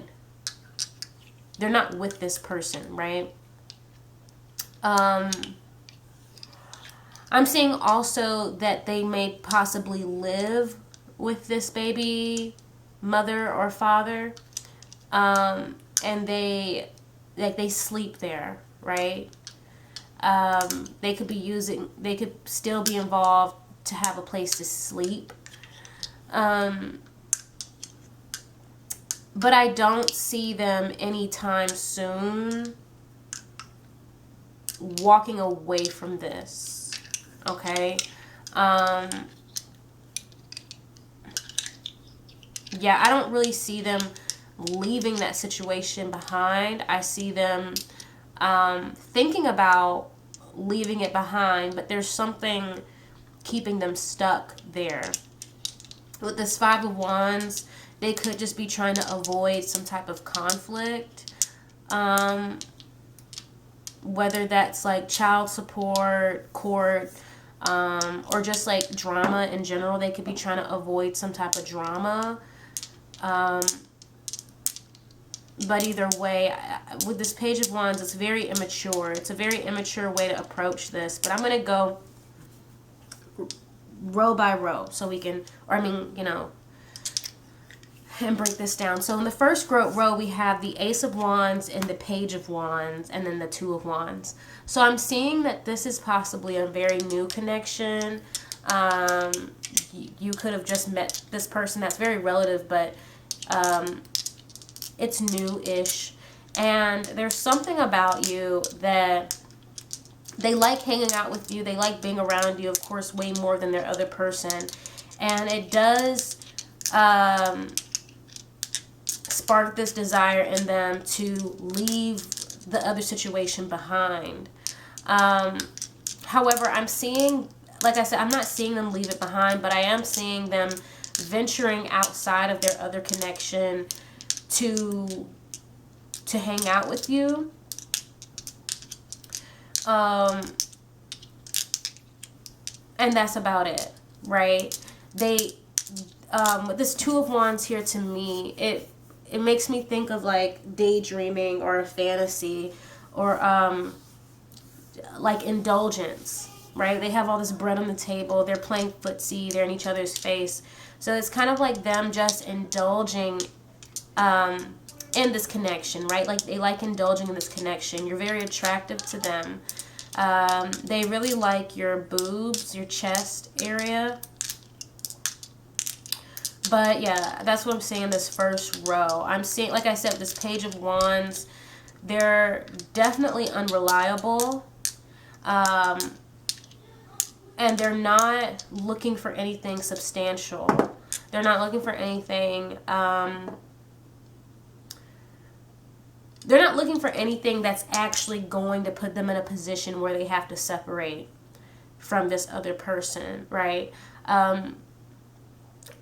with this person, right? I'm seeing also that they may possibly live with this baby mother or father. And they sleep there, right? They could still be involved to have a place to sleep. But I don't see them anytime soon walking away from this. Okay? Yeah, I don't really see them leaving that situation behind. I see them thinking about leaving it behind, but there's something keeping them stuck there. With this Five of Wands, they could just be trying to avoid some type of conflict. Whether that's like child support, court, or just like drama in general. They could be trying to avoid some type of drama. But either way, with this Page of Wands, it's very immature. It's a very immature way to approach this. But I'm going to go row by row so we can, and break this down. So in the first row, we have the Ace of Wands and the Page of Wands, and then the Two of Wands. So I'm seeing that this is possibly a very new connection. You could have just met this person. That's very relative, but it's new-ish. And there's something about you that they like hanging out with you. They like being around you, of course, way more than their other person. And it does spark this desire in them to leave the other situation behind. However, I'm seeing, like I said, I'm not seeing them leave it behind, but I am seeing them venturing outside of their other connection to hang out with you. And that's about it, right? with this Two of Wands here, to me, it makes me think of like daydreaming or a fantasy, or like indulgence, right? They have all this bread on the table. They're playing footsie. They're in each other's face. So it's kind of like them just indulging in this connection, right? Like they like indulging in this connection. You're very attractive to them. They really like your boobs, your chest area. But yeah, that's what I'm seeing in this first row. I'm seeing, like I said, this Page of Wands, they're definitely unreliable. And they're not looking for anything substantial. They're not looking for anything, they're not looking for anything that's actually going to put them in a position where they have to separate from this other person, right?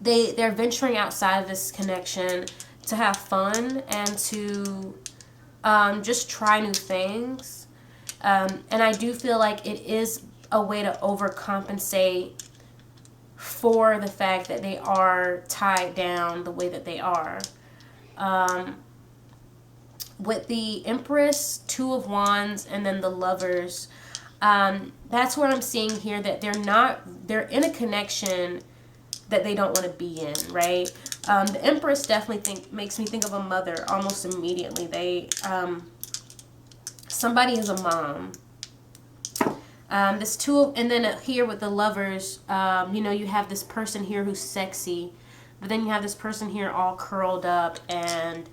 They're venturing outside of this connection to have fun and to just try new things. And I do feel like it is a way to overcompensate for the fact that they are tied down the way that they are. With the Empress, Two of Wands, and then the Lovers, that's what I'm seeing here, that they're in a connection that they don't want to be in, right? The Empress definitely makes me think of a mother almost immediately. Somebody is a mom. And then here with the Lovers, you have this person here who's sexy, but then you have this person here all curled up and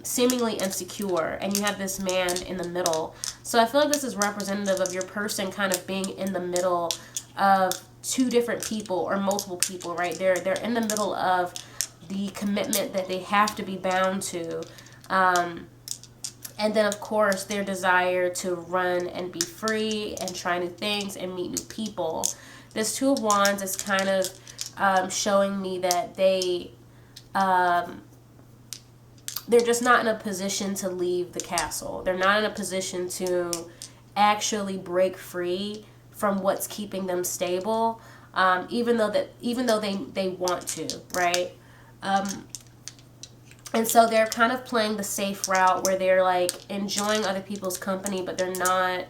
seemingly insecure, and you have this man in the middle. So I feel like this is representative of your person kind of being in the middle of two different people or multiple people, right? They're in the middle of the commitment that they have to be bound to, and then of course their desire to run and be free and try new things and meet new people. This Two of Wands is kind of showing me that they're just not in a position to leave the castle. They're not in a position to actually break free from what's keeping them stable, even though they want to, right? And so they're kind of playing the safe route where they're like enjoying other people's company, but they're not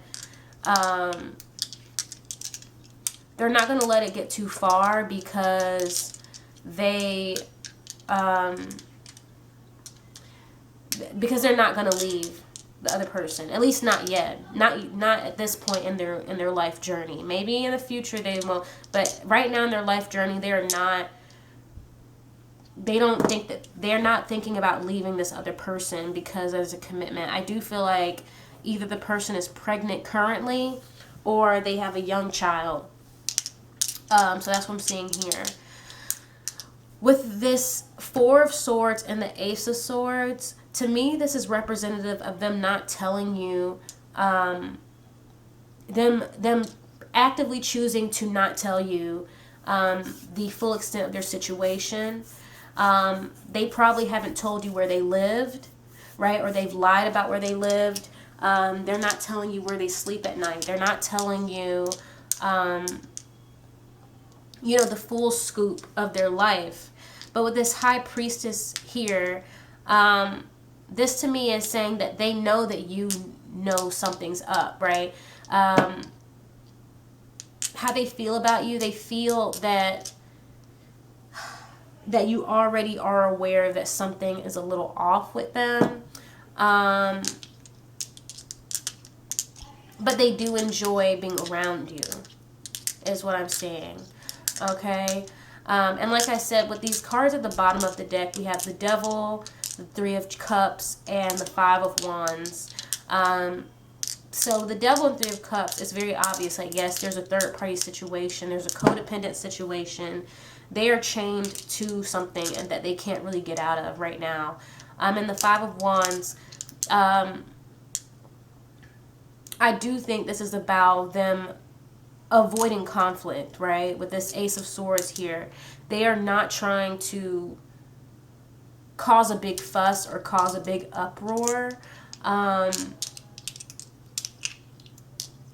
going to let it get too far, because because they're not going to leave the other person, at least not yet, not at this point in their life journey. Maybe in the future they will, but right now in their life journey, they're not thinking about leaving this other person because there's a commitment. I do feel like either the person is pregnant currently or they have a young child. So that's what I'm seeing here. With this Four of Swords and the Ace of Swords, to me, this is representative of them not telling you, them actively choosing to not tell you the full extent of their situation. They probably haven't told you where they lived, right? Or they've lied about where they lived. They're not telling you where they sleep at night. They're not telling you, the full scoop of their life. But with this High Priestess here, this to me is saying that they know that you know something's up, right? How they feel about you, they feel that you already are aware that something is a little off with them. But they do enjoy being around you, is what I'm saying. Okay? And like I said, with these cards at the bottom of the deck, we have the Devil, the Three of Cups, and the Five of Wands. So the Devil and Three of Cups is very obvious. Like, yes, there's a third-party situation. There's a codependent situation. They are chained to something and that they can't really get out of right now. And the Five of Wands, I do think this is about them avoiding conflict, right? With this Ace of Swords here, they are not trying to cause a big fuss or cause a big uproar. And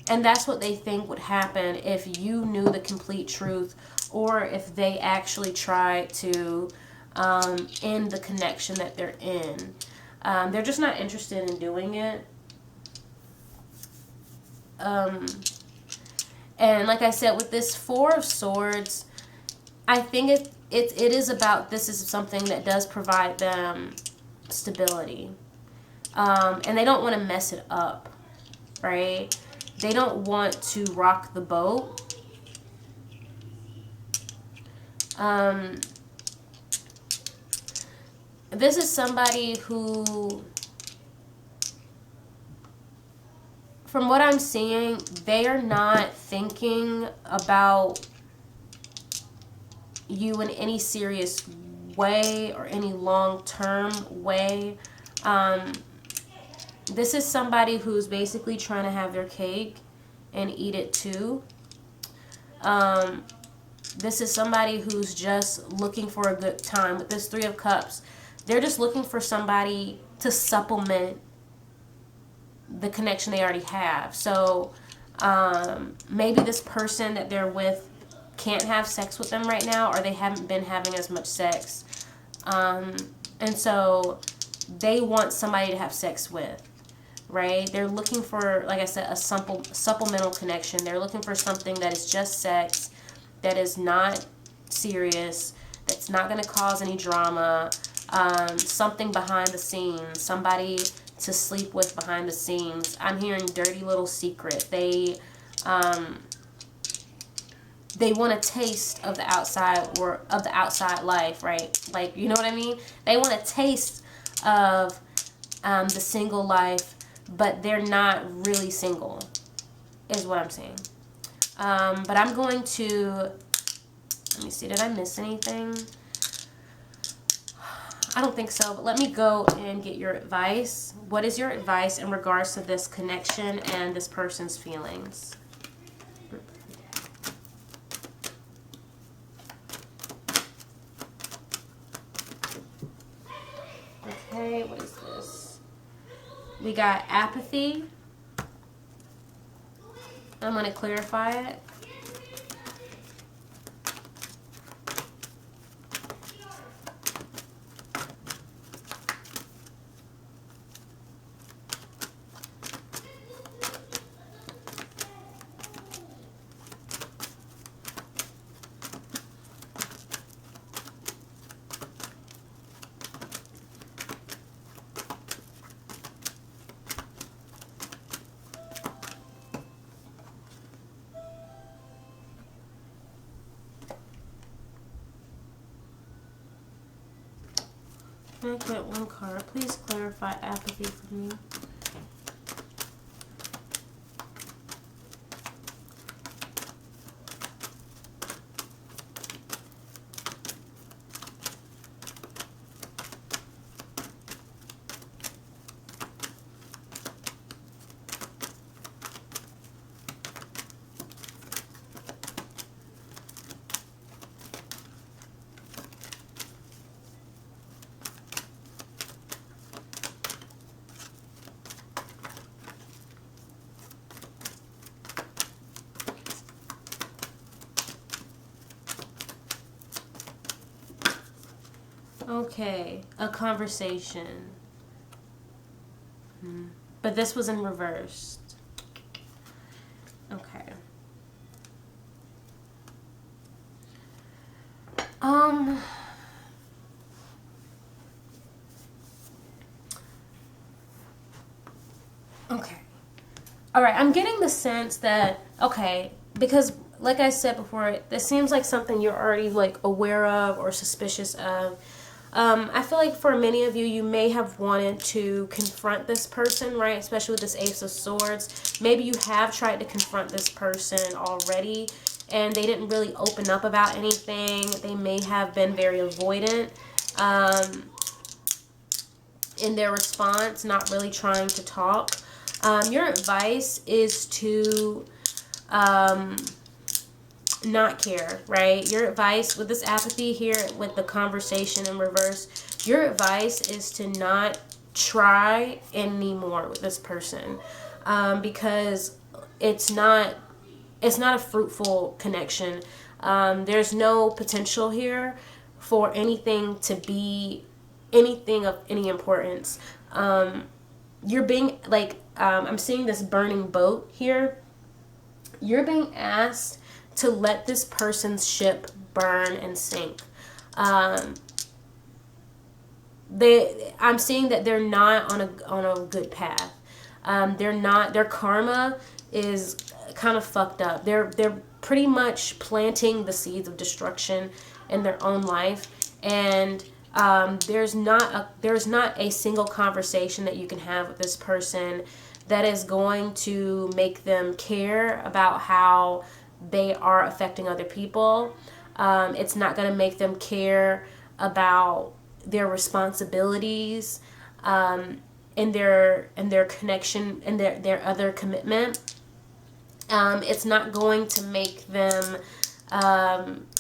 that's what they think would happen if you knew the complete truth or if they actually try to end the connection that they're in. They're just not interested in doing it. And like I said, with this Four of Swords, I think it is about, this is something that does provide them stability. And they don't want to mess it up, right? They don't want to rock the boat. This is somebody who, from what I'm seeing, they are not thinking about you in any serious way or any long-term way. This is somebody who's basically trying to have their cake and eat it too. This is somebody who's just looking for a good time. With this Three of Cups, they're just looking for somebody to supplement the connection they already have. So maybe this person that they're with can't have sex with them right now, or they haven't been having as much sex. And so they want somebody to have sex with, right? They're looking for, like I said, a supplemental connection. They're looking for something that is just sex, that is not serious, that's not going to cause any drama, something behind the scenes, somebody to sleep with behind the scenes. I'm hearing dirty little secret. They want a taste of the outside, or of the outside life, right? Like, you know what I mean? They want a taste of the single life, but they're not really single, is what I'm saying. But I'm going to, let me see, did I miss anything? I don't think so, but let me go and get your advice. What is your advice in regards to this connection and this person's feelings? Okay, what is this? We got apathy. I'm going to clarify it. Can I get one card? Please clarify apathy for me. Okay, a conversation. But this was in reversed. Okay. Okay. All right, I'm getting the sense that, okay, because like I said before, this seems like something you're already like aware of or suspicious of. I feel like for many of you, you may have wanted to confront this person, right? Especially with this Ace of Swords. Maybe you have tried to confront this person already and they didn't really open up about anything. They may have been very avoidant in their response, not really trying to talk. Your advice is to not care, right? Your advice with this apathy here, with the conversation in reverse, your advice is to not try anymore with this person, because it's not a fruitful connection. There's no potential here for anything to be anything of any importance. You're being like, I'm seeing this burning boat here. You're being asked to let this person's ship burn and sink. I'm seeing that they're not on a good path. Their karma is kind of fucked up. They're pretty much planting the seeds of destruction in their own life, and there's not a single conversation that you can have with this person that is going to make them care about how they are affecting other people. It's not going to make them care about their responsibilities, and their connection and their other commitment. It's not going to make them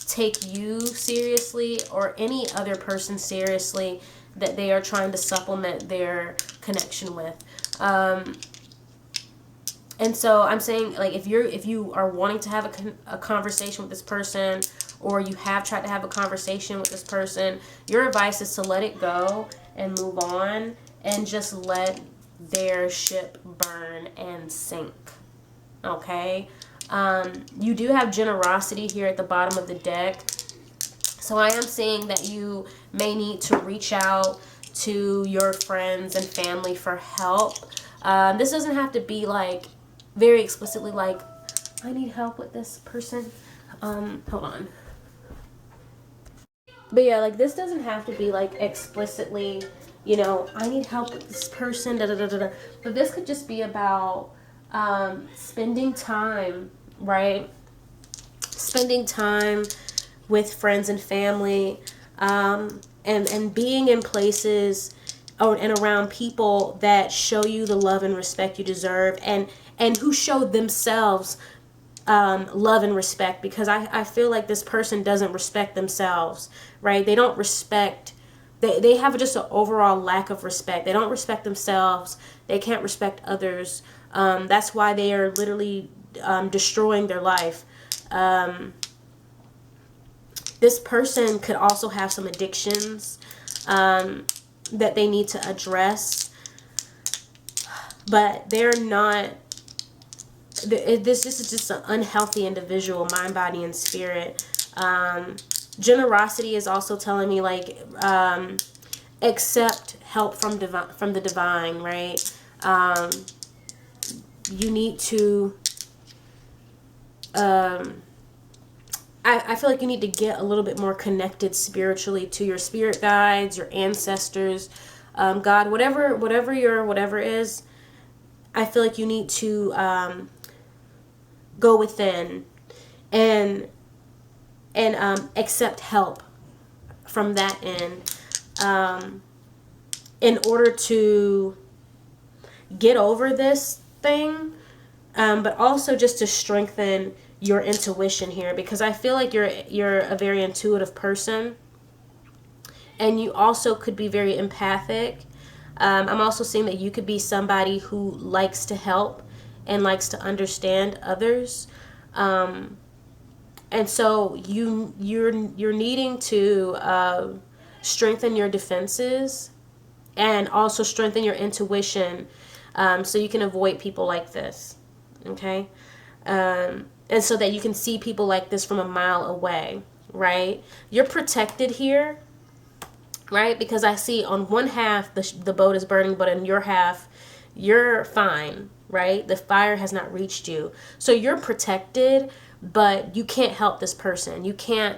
take you seriously or any other person seriously that they are trying to supplement their connection with. And so I'm saying, like, if you are wanting to have a conversation with this person, or you have tried to have a conversation with this person, your advice is to let it go and move on and just let their ship burn and sink. Okay? You do have generosity here at the bottom of the deck. So I am saying that you may need to reach out to your friends and family for help. This doesn't have to be like very explicitly like, I need help with this person. Hold on. But yeah, like, this doesn't have to be like explicitly, you know, I need help with this person, da da da da da. But this could just be about spending time, right? Spending time with friends and family, and being in places and around people that show you the love and respect you deserve, and who show themselves love and respect, because I feel like this person doesn't respect themselves, right? They don't respect, they have just an overall lack of respect. They don't respect themselves. They can't respect others. That's why they are literally destroying their life. This person could also have some addictions that they need to address, but they're not. This is just an unhealthy individual, mind, body, and spirit. Generosity is also telling me, like, accept help from the divine, right? You need to. I feel like you need to get a little bit more connected spiritually to your spirit guides, your ancestors, God, whatever is. I feel like you need to go within and accept help from that end, in order to get over this thing, but also just to strengthen your intuition here, because I feel like you're a very intuitive person, and you also could be very empathic. I'm also seeing that you could be somebody who likes to help and likes to understand others, and so you're needing to strengthen your defenses and also strengthen your intuition, so you can avoid people like this, okay? And so that you can see people like this from a mile away, right? You're protected here, right? Because I see on one half the boat is burning, but in your half, you're fine, right? The fire has not reached you. So you're protected, but you can't help this person. You can't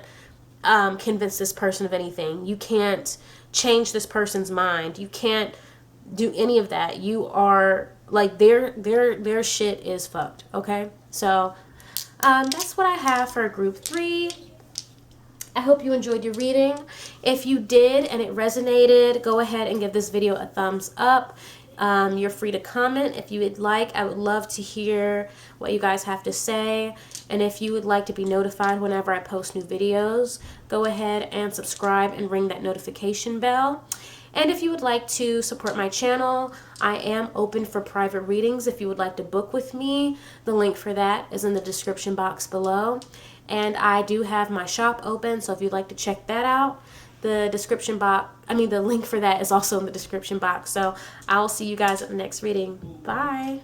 convince this person of anything. You can't change this person's mind. You can't do any of that. You are like, their shit is fucked, okay? So that's what I have for group 3. I hope you enjoyed your reading. If you did and it resonated, go ahead and give this video a thumbs up. You're free to comment if you would like. I would love to hear what you guys have to say. And if you would like to be notified whenever I post new videos, go ahead and subscribe and ring that notification bell. And if you would like to support my channel, I am open for private readings. If you would like to book with me, the link for that is in the description box below. And I do have my shop open, so if you'd like to check that out, the link for that is also in the description box. So I'll see you guys at the next reading. Bye.